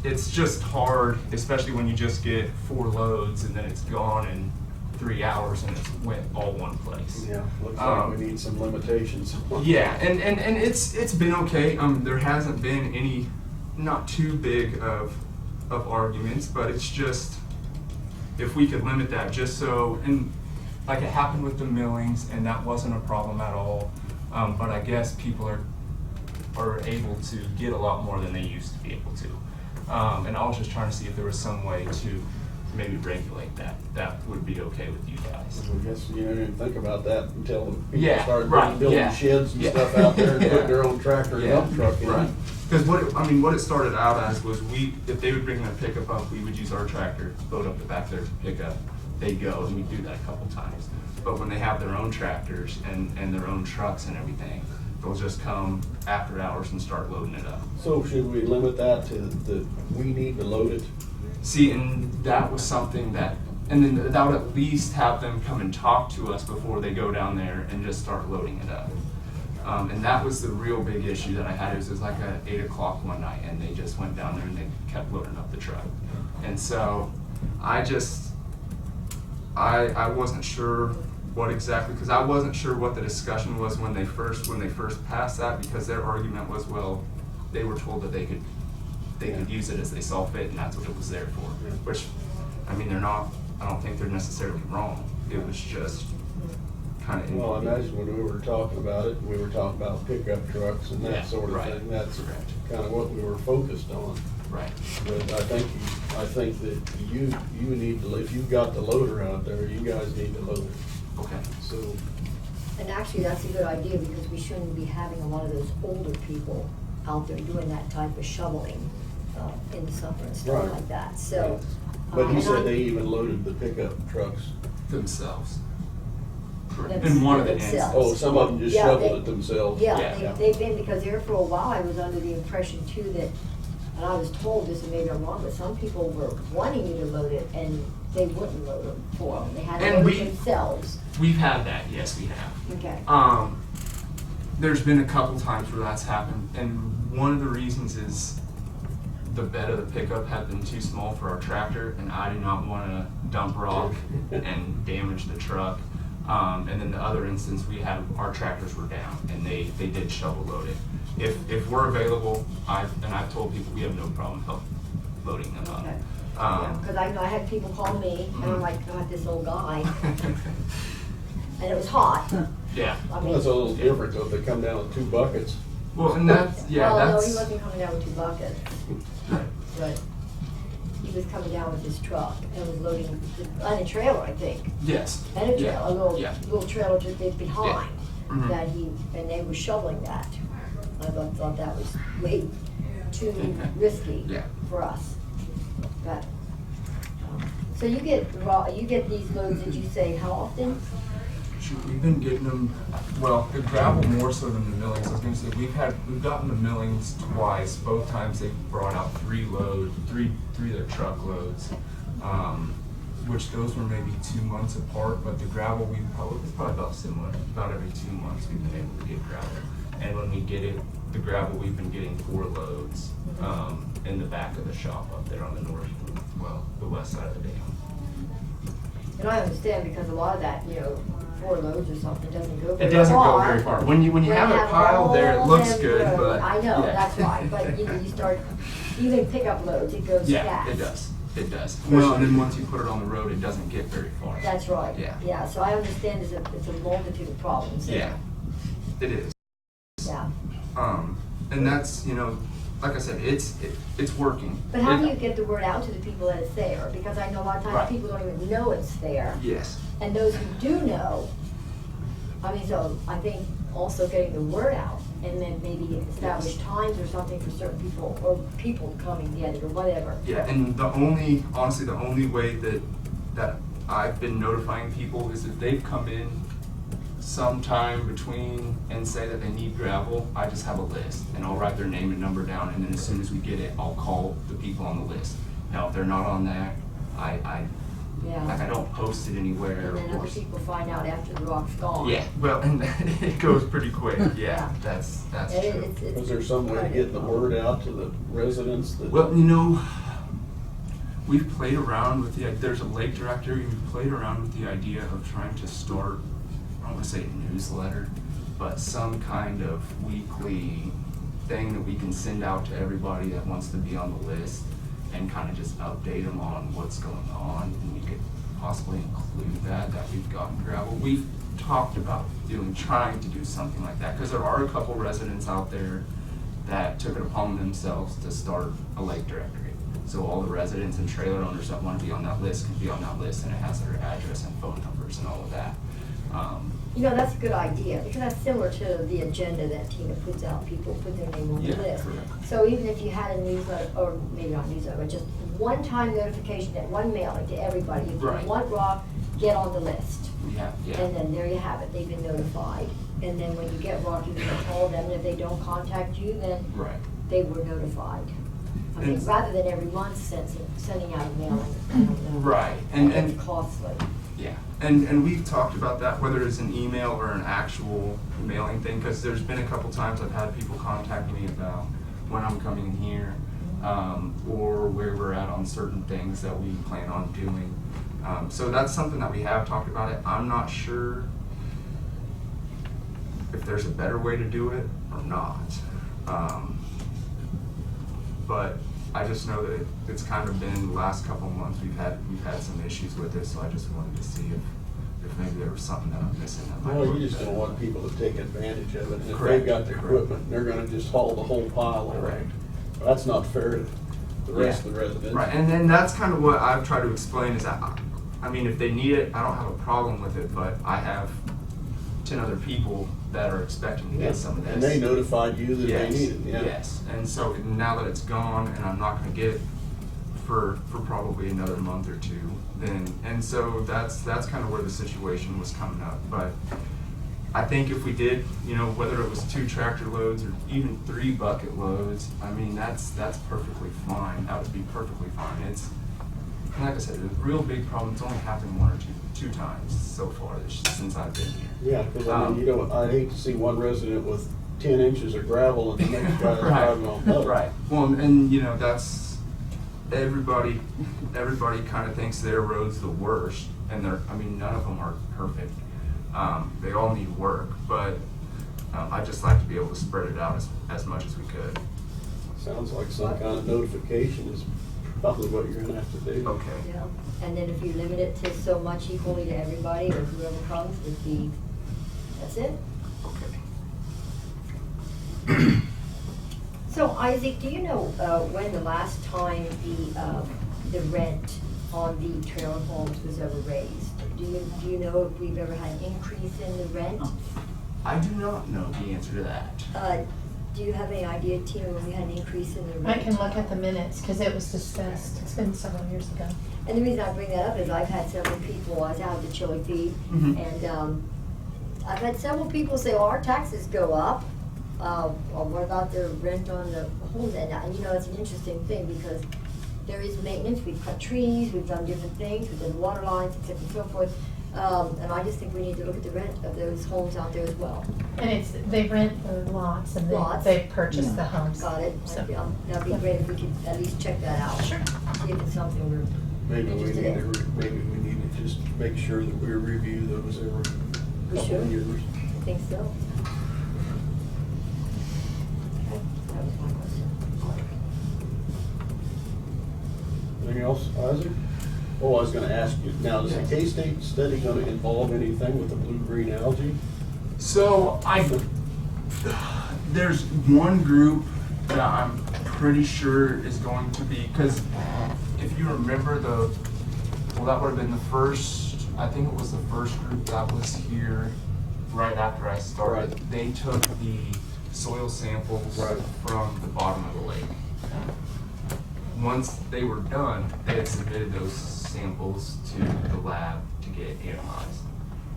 it's just hard, especially when you just get 4 loads and then it's gone in 3 hours and it's went all one place. Yeah, looks like we need some limitations. Yeah, and it's been okay. There hasn't been any, not too big of arguments, but it's just, if we could limit that just so, and like it happened with the millings, and that wasn't a problem at all. But I guess people are able to get a lot more than they used to be able to. And I was just trying to see if there was some way to maybe regulate that. That would be okay with you guys. I guess you didn't think about that until people Yeah, started right, building yeah. sheds and Yeah. stuff out there and Yeah. putting their own tractor and dump truck in. Right. Because what it started out as was if they would bring their pickup up, we would use our tractor, load up the back of their pickup, they'd go, and we'd do that a couple times. But when they have their own tractors and their own trucks and everything, they'll just come after hours and start loading it up. So should we limit that to the, we need to load it? See, and that was something that, and then that would at least have them come and talk to us before they go down there and just start loading it up. And that was the real big issue that I had. It was like at 8 o'clock one night, and they just went down there and they kept loading up the truck. And so I wasn't sure what exactly, because I wasn't sure what the discussion was when they first passed that, because their argument was, well, they were told that they could use it as they saw fit, and that's what it was there for. Which, I mean, I don't think they're necessarily wrong. It was just kind of. Well, I imagine when we were talking about it, we were talking about pickup trucks and Yeah, that sort of right. thing. That's Correct. kind of what we were focused on. Right. But I think that you need to, if you've got the loader out there, you guys need to load it. Okay. So, And actually, that's a good idea, because we shouldn't be having a lot of those older people out there doing that type of shoveling in the summer and stuff Right. like that, so. but you and said I- they even loaded the pickup trucks. Themselves. Them- In one of the themselves. instances. Oh, some of them just Yeah, shoveled they- it themselves. Yeah, Yeah. they've been, because there for a while, I was under the impression too that, and I was told this, and maybe I'm wrong, but some people were wanting you to load it, and they wouldn't load them for them. They had to And load it themselves. We've had that, yes, we have. Okay. There's been a couple times where that's happened, and one of the reasons is the bed of the pickup had been too small for our tractor, and I did not want to dump rock and damage the truck. And then the other instance, our tractors were down, and they did shovel load it. If we're available, I've told people we have no problem loading them up. Okay. Because I know I had people call me, and I'm like, God, this old guy, and it was hot. Yeah. I Well, mean, that's a little different, though, if they come down with 2 buckets. Well, and that's, yeah, well, no, that's. he wasn't coming down with 2 buckets, but he was coming down with his truck and was loading, on a trailer, I think. Yes. And a Yeah. trailer, a little, Yeah. little trailer just behind, Mhm. that and they were shoveling that. I thought that was way too risky Yeah. for us. But, so you get these loads, did you say, how often? We've been getting them, well, the gravel more so than the millings. I was gonna say, we've gotten the millings twice. Both times they brought out 3 of their truckloads, which those were maybe 2 months apart, but the gravel it's probably about similar. About every 2 months we've been able to get gravel. And when we get it, the gravel, we've been getting 4 loads, in the back of the shop up there on the the west side of the dam. And I understand, because a lot of that, 4 loads or something doesn't go very far. It doesn't go very far. When you have it piled there, it all looks them good, roads. but. I know, yeah. that's right, but you start, even pickup loads, it goes Yeah, fast. it does. It does. Well, and then once you put it on the road, it doesn't get very far. That's right. Yeah. Yeah, so I understand it's a multitude of problems. Yeah, it is. Yeah, And that's, like I said, it's working. But how do you get the word out to the people that it's there? Because I know a lot of times Right. people don't even know it's there. Yes. And those who do know, so I think also getting the word out and then maybe establish times or something for certain people or people coming to get it or whatever. Yeah, and honestly, the only way that I've been notifying people is if they've come in sometime between and say that they need gravel, I just have a list and I'll write their name and number down, and then as soon as we get it, I'll call the people on the list. Now, if they're not on that, I don't post it anywhere. And then other people find out after the rock's gone. Yeah, well, and it goes pretty quick. Yeah, that's It- true. it's- Is there some way to get the word out to the residents that? Well, we've played around with there's a lake director, we've played around with the idea of trying to start, I don't want to say a newsletter, but some kind of weekly thing that we can send out to everybody that wants to be on the list and kind of just update them on what's going on. And we could possibly include that we've gotten gravel. We've talked about trying to do something like that, because there are a couple residents out there that took it upon themselves to start a lake directory. So all the residents and trailer owners that want to be on that list can be on that list, and it has their address and phone numbers and all of that. That's a good idea, because that's similar to the agenda that Tina puts out. People put their name on the Yeah, list. correct. So even if you had a newsletter, or maybe not newsletter, but just one-time notification, that one mailing to everybody, if you Right. want rock, get on the list. We have, yeah. And then there you have it, they've been notified. And then when you get rock, you can call them, and if they don't contact you, then Right. they were notified. I mean, And- rather than every month sending out a mailing, I don't know. Right, and- It's costly. Yeah, and we've talked about that, whether it's an email or an actual mailing thing, because there's been a couple times I've had people contact me about when I'm coming in here, or where we're at on certain things that we plan on doing. So that's something that we have talked about it. I'm not sure if there's a better way to do it or not. But I just know that it's kind of been the last couple of months, we've had some issues with it, so I just wanted to see if maybe there was something that I'm missing that might Well, work you just don't better. want people to take advantage of it, and if Correct, they've got the correct. equipment, they're gonna just haul the whole pile away. Correct. That's not fair to the rest of the residents. Right, and then that's kind of what I've tried to explain is that, I mean, if they need it, I don't have a problem with it, but I have 10 other people that are expecting to Yeah, get some of this. and they notified you that they Yes, need it, yeah. yes, and so now that it's gone and I'm not gonna get it for probably another month or two, then, and so that's kind of where the situation was coming up. But I think if we did, whether it was 2 tractor loads or even 3 bucket loads, I mean, that's perfectly fine. That would be perfectly fine. It's, and like I said, the real big problem, it's only happened 1 or 2 times so far since I've been here. Yeah, because I mean, I'd hate to see one resident with 10 inches of gravel and the next guy's driving on mud. Right. Well, and that's everybody kind of thinks their road's the worst, and none of them are perfect. They all need work, but I'd just like to be able to spread it out as much as we could. Sounds like some kind of notification is probably what you're gonna have to do. Okay. Yeah, and then if you limit it to so much equally to everybody or whoever comes, that's it. Okay. So Isaac, do you know when the last time the rent on the trailer homes was ever raised? Do you know if we've ever had an increase in the rent? I do not know the answer to that. Do you have any idea, Tina, when we had an increase in the I rent? can look at the minutes, because it was discussed, it's been several years ago. And the reason I bring that up is I've had several people, I was out at the chili feed, Mhm. and I've had several people say, well, our taxes go up. Well, what about the rent on the homes? And it's an interesting thing because there is maintenance. We've cut trees, we've done different things, we've done water lines, et cetera, and so forth. And I just think we need to look at the rent of those homes out there as well. And they rent the lots and Lots. they purchase the homes. Got it? So- That'd be great if we could at least check that out. Sure. See if it's something we're Maybe we interested in. need to just make sure that we review those every We couple of should. years. I think so. Okay, that was my question. Anything else, Isaac? Oh, I was gonna ask you, now, is the K-State study gonna involve anything with the blue-green algae? So there's one group that I'm pretty sure is going to be, because if you remember that would have been the first, I think it was the first group that was here right after I started. Right. They took the soil samples Right. from the bottom of the lake. Once they were done, they had submitted those samples to the lab to get analyzed.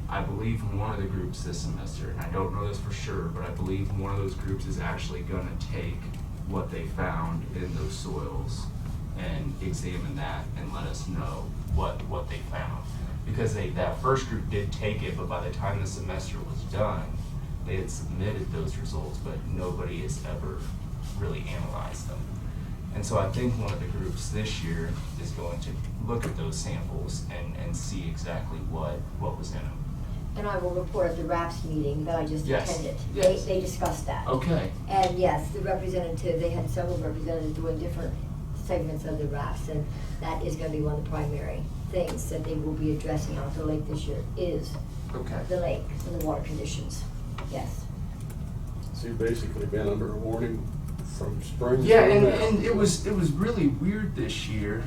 I believe one of the groups this semester, and I don't know this for sure, but I believe one of those groups is actually gonna take what they found in those soils and examine that and let us know what they found. Because that first group did take it, but by the time the semester was done, they had submitted those results, but nobody has ever really analyzed them. And so I think one of the groups this year is going to look at those samples and see exactly what was in them. And I will report at the RAPS meeting that I just Yes, attended. yes. They discussed that. Okay. And yes, the representative, they had several representatives doing different segments of the RAPS, and that is gonna be one of the primary things that they will be addressing out the lake this year, is Okay. the lake and the water conditions. Yes. So you've basically been under a warning from spring. Yeah, through now. and it was really weird this year,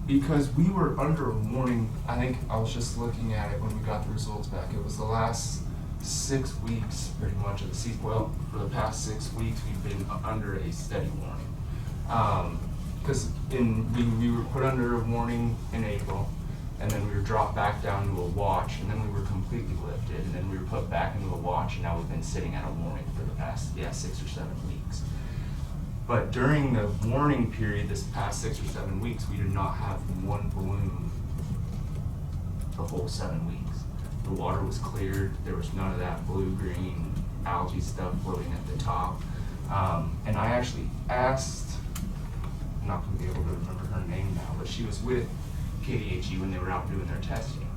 because we were under a warning. I think I was just looking at it when we got the results back. It was the last 6 weeks, pretty much, of the season. Well, for the past 6 weeks, we've been under a steady warning. Because we were put under a warning in April, and then we were dropped back down to a watch, and then we were completely lifted, and then we were put back into a watch, and now we've been sitting at a warning for the past 6 or 7 weeks. But during the warning period, this past 6 or 7 weeks, we did not have one bloom the whole 7 weeks. The water was cleared. There was none of that blue-green algae stuff floating at the top. And I actually asked, I'm not going to be able to remember her name now, but she was with KDHE when they were out doing their testing.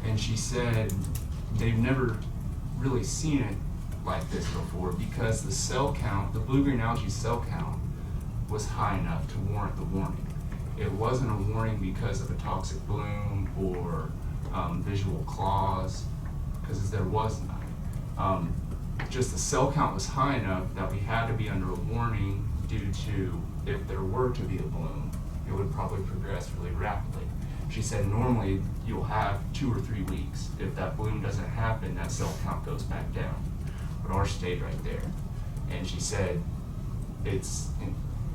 And she said they've never really seen it like this before, because the cell count, the blue-green algae cell count, was high enough to warrant the warning. It wasn't a warning because of a toxic bloom or visual claws, because there was none. Just the cell count was high enough that we had to be under a warning due to, if there were to be a bloom, it would probably progress really rapidly. She said normally you'll have 2 or 3 weeks. If that bloom doesn't happen, that cell count goes back down. But ours stayed right there. And she said it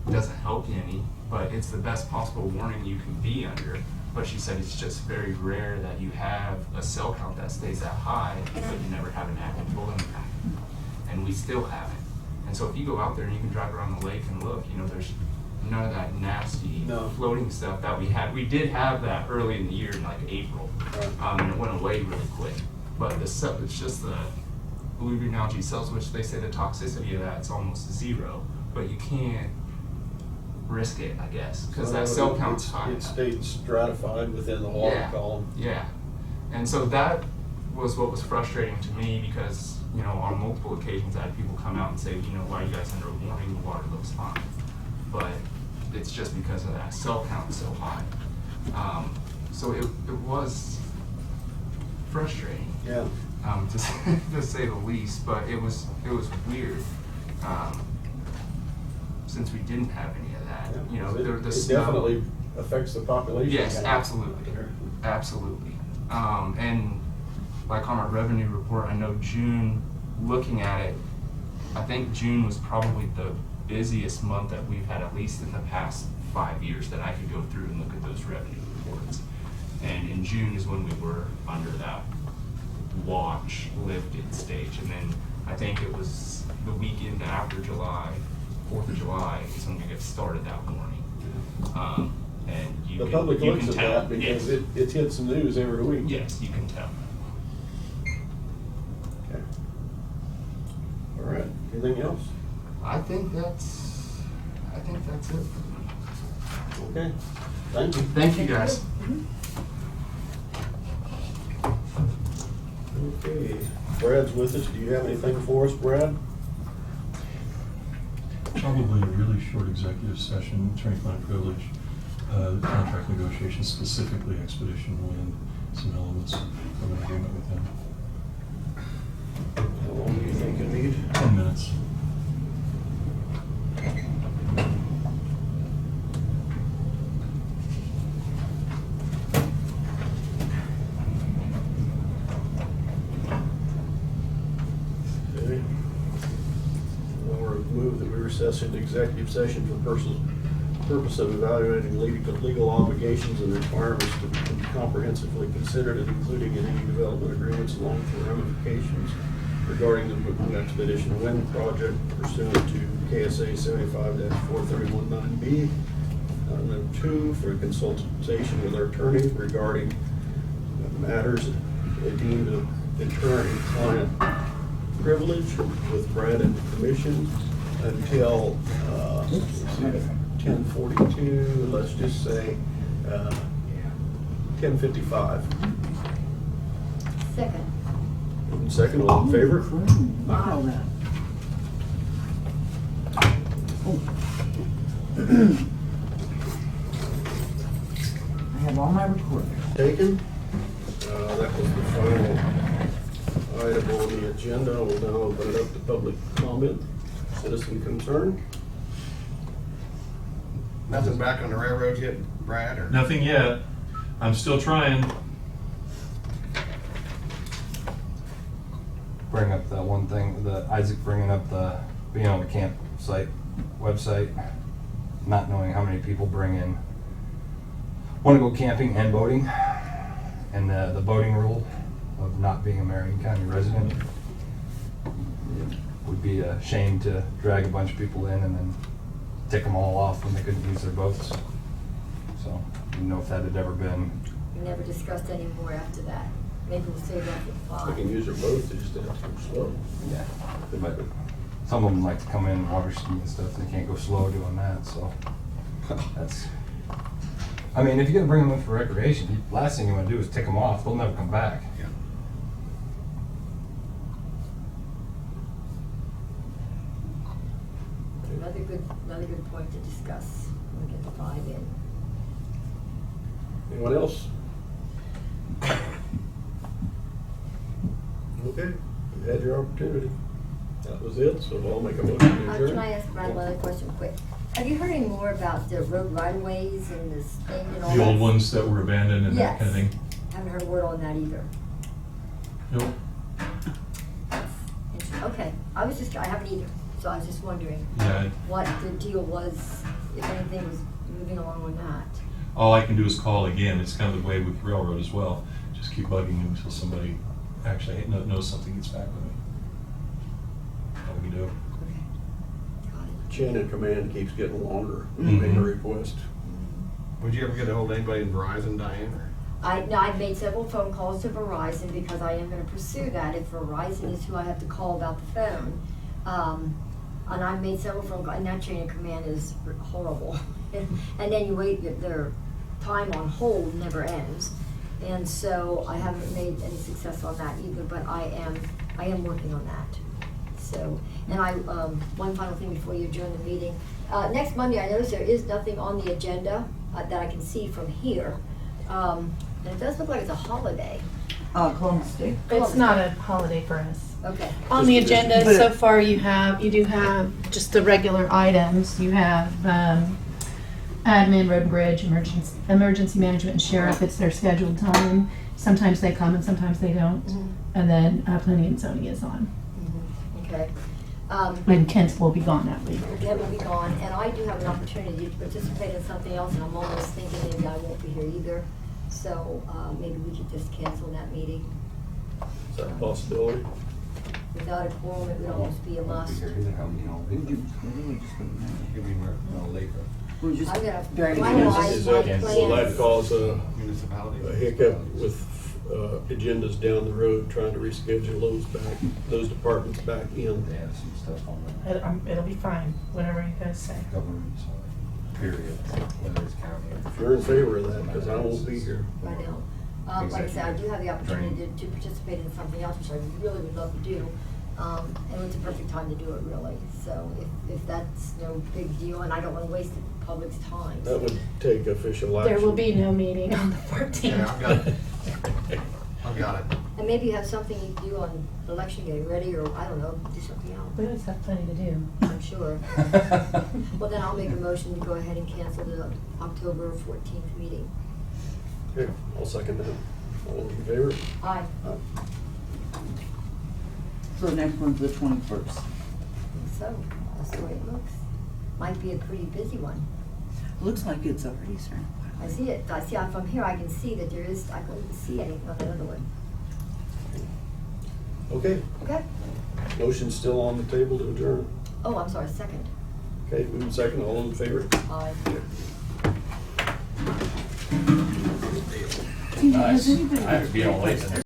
doesn't help you any, but it's the best possible warning you can be under. But she said it's just very rare that you have a cell count that stays that high, but you never have an active bloom happen. And we still haven't. And so if you go out there and you can drive around the lake and look, there's none of that nasty floating stuff that we had. We did have that early in the year in like April, and it went away really quick. But the stuff, it's just the blue-green algae cells, which they say the toxicity of that's almost zero, but you can't risk it, I guess, because that cell count's high. It stayed stratified within the water column. Yeah, and so that was what was frustrating to me, because on multiple occasions I had people come out and say, why are you guys under a warning? The water looks fine, but it's just because of that cell count so high. So it was frustrating. Yeah. To say the least, but it was weird, since we didn't have any of that. The It snow definitely affects the population. Yes, count. absolutely, absolutely. And like on our revenue report, I know June, looking at it, I think June was probably the busiest month that we've had, at least in the past 5 years, that I could go through and look at those revenue reports. And in June is when we were under that watch lifted stage, and then I think it was the weekend after July, 4th of July, is when we get started that warning. And The public you looks can at tell. that because Yes. it hits the news every week. Yes, you can tell. Okay. All right, anything else? I think that's it. Okay, thank you. Thank you, guys. Okay, Brad's with us. Do you have anything for us, Brad? Probably a really short executive session, attorney-client privilege, contract negotiations, specifically Expedition Wind, some elements of an agreement with them. How long do you think you need? 10 minutes. Okay. I'll move that we recess into executive session for purpose of evaluating legal obligations and requirements to be comprehensively considered, and including any development agreements and long-term ramifications regarding the expedition wind project pursuant to KSA 75-4319B. Number 2, for consultation with our attorney regarding matters deemed of attorney-client privilege with Brad and permission until 10:42, let's just say 10:55. Second. Second, all in favor? All that. I have all my recorders. Taken. That was the final item on the agenda. We'll now open it up to public comment, citizen concern. Nothing back on the railroad yet, Brad, or? Nothing yet. I'm still trying. Bring up that one thing, Isaac bringing up the being on the campsite website, not knowing how many people bring in, want to go camping and boating, and the boating rule of not being a Marion County resident. It would be a shame to drag a bunch of people in and then tick them all off when they couldn't use their boats. So, I didn't know if that had ever been. We never discussed any more after that. Maybe we'll save that for They can 5. use their boats, they just have to go slow. Yeah, but some of them like to come in water ski and stuff, and they can't go slow doing that, so that's, I mean, if you're gonna bring them in for recreation, last thing you wanna do is tick them off, they'll never come back. Yeah. Another good point to discuss when we get the 5 in. Anyone else? Okay, you had your opportunity. That was it, so I'll make a motion to adjourn. Can I ask Brad one other question quick? Have you heard any more about the road right-of-ways and this thing and all that? The old ones that were abandoned and that kind of Yes. thing. Haven't heard a word on that either. Nope. Okay, I haven't either, so I was just wondering Yeah, what the deal was, if anything was moving along or not. all I can do is call again. It's kind of the way with railroad as well. Just keep bugging them until somebody actually knows something gets back with me. All we can do. Okay, got it. Chain of command keeps getting longer. Mhm. Made a request. Would you ever get a hold of anybody in Verizon, Diane, or? I've made several phone calls to Verizon because I am gonna pursue that if Verizon is who I have to call about the phone. And I've made several phone calls, and that chain of command is horrible. And then you wait, their time on hold never ends. And so I haven't made any success on that either, but I am working on that. So, and one final thing before you adjourn the meeting. Next Monday, I notice there is nothing on the agenda that I can see from here. And it does look like it's a holiday. Columbus Day. It's not a holiday for us. Okay. On the agenda, But so far you do have just the regular items. You have admin, road and bridge, emergency management, and sheriff. It's their scheduled time. Sometimes they come and sometimes they don't. Mhm. And then planning and zoning is on. Okay. And Kent will be gone that week. Deb will be gone, and I do have an opportunity to participate in something else, and I'm almost thinking maybe I won't be here either. So maybe we could just cancel that meeting. Is that a possibility? Without a quorum, it would almost be a must. Would you, really just wouldn't matter. No later. We'll just I'm gonna drag it finalize Is my that, will that plans. cause a Municipalities? hiccup with agendas down the road, trying to reschedule those departments back in? They have some stuff on the It'll be fine, whatever you guys say. government side, period, whether it's county or. If you're in favor of that, because I won't be here. I know. Like I said, I do have the opportunity to participate in something else, which I really would love to do. And it's a perfect time to do it, really. So if that's no big deal, and I don't want to waste the public's time. That would take official action. There will be no meeting on the Yeah, 14th. I've got it. I've got it. And maybe you have something you can do on election day, ready, or I don't know, do something else. We always have plenty to do. I'm sure. Well, then I'll make a motion to go ahead and cancel the October 14th meeting. Okay, I'll second that. All in favor? Aye. So the next one's the 21st. So, that's the way it looks. Might be a pretty busy one. Looks like it's already starting. I see it. I see, from here I can see that there is, I couldn't see anything on that other one. Okay, Okay? motion's still on the table to adjourn. Oh, I'm sorry, second. Okay, moving second, all in favor? Aye. Has anybody? I have to be on late.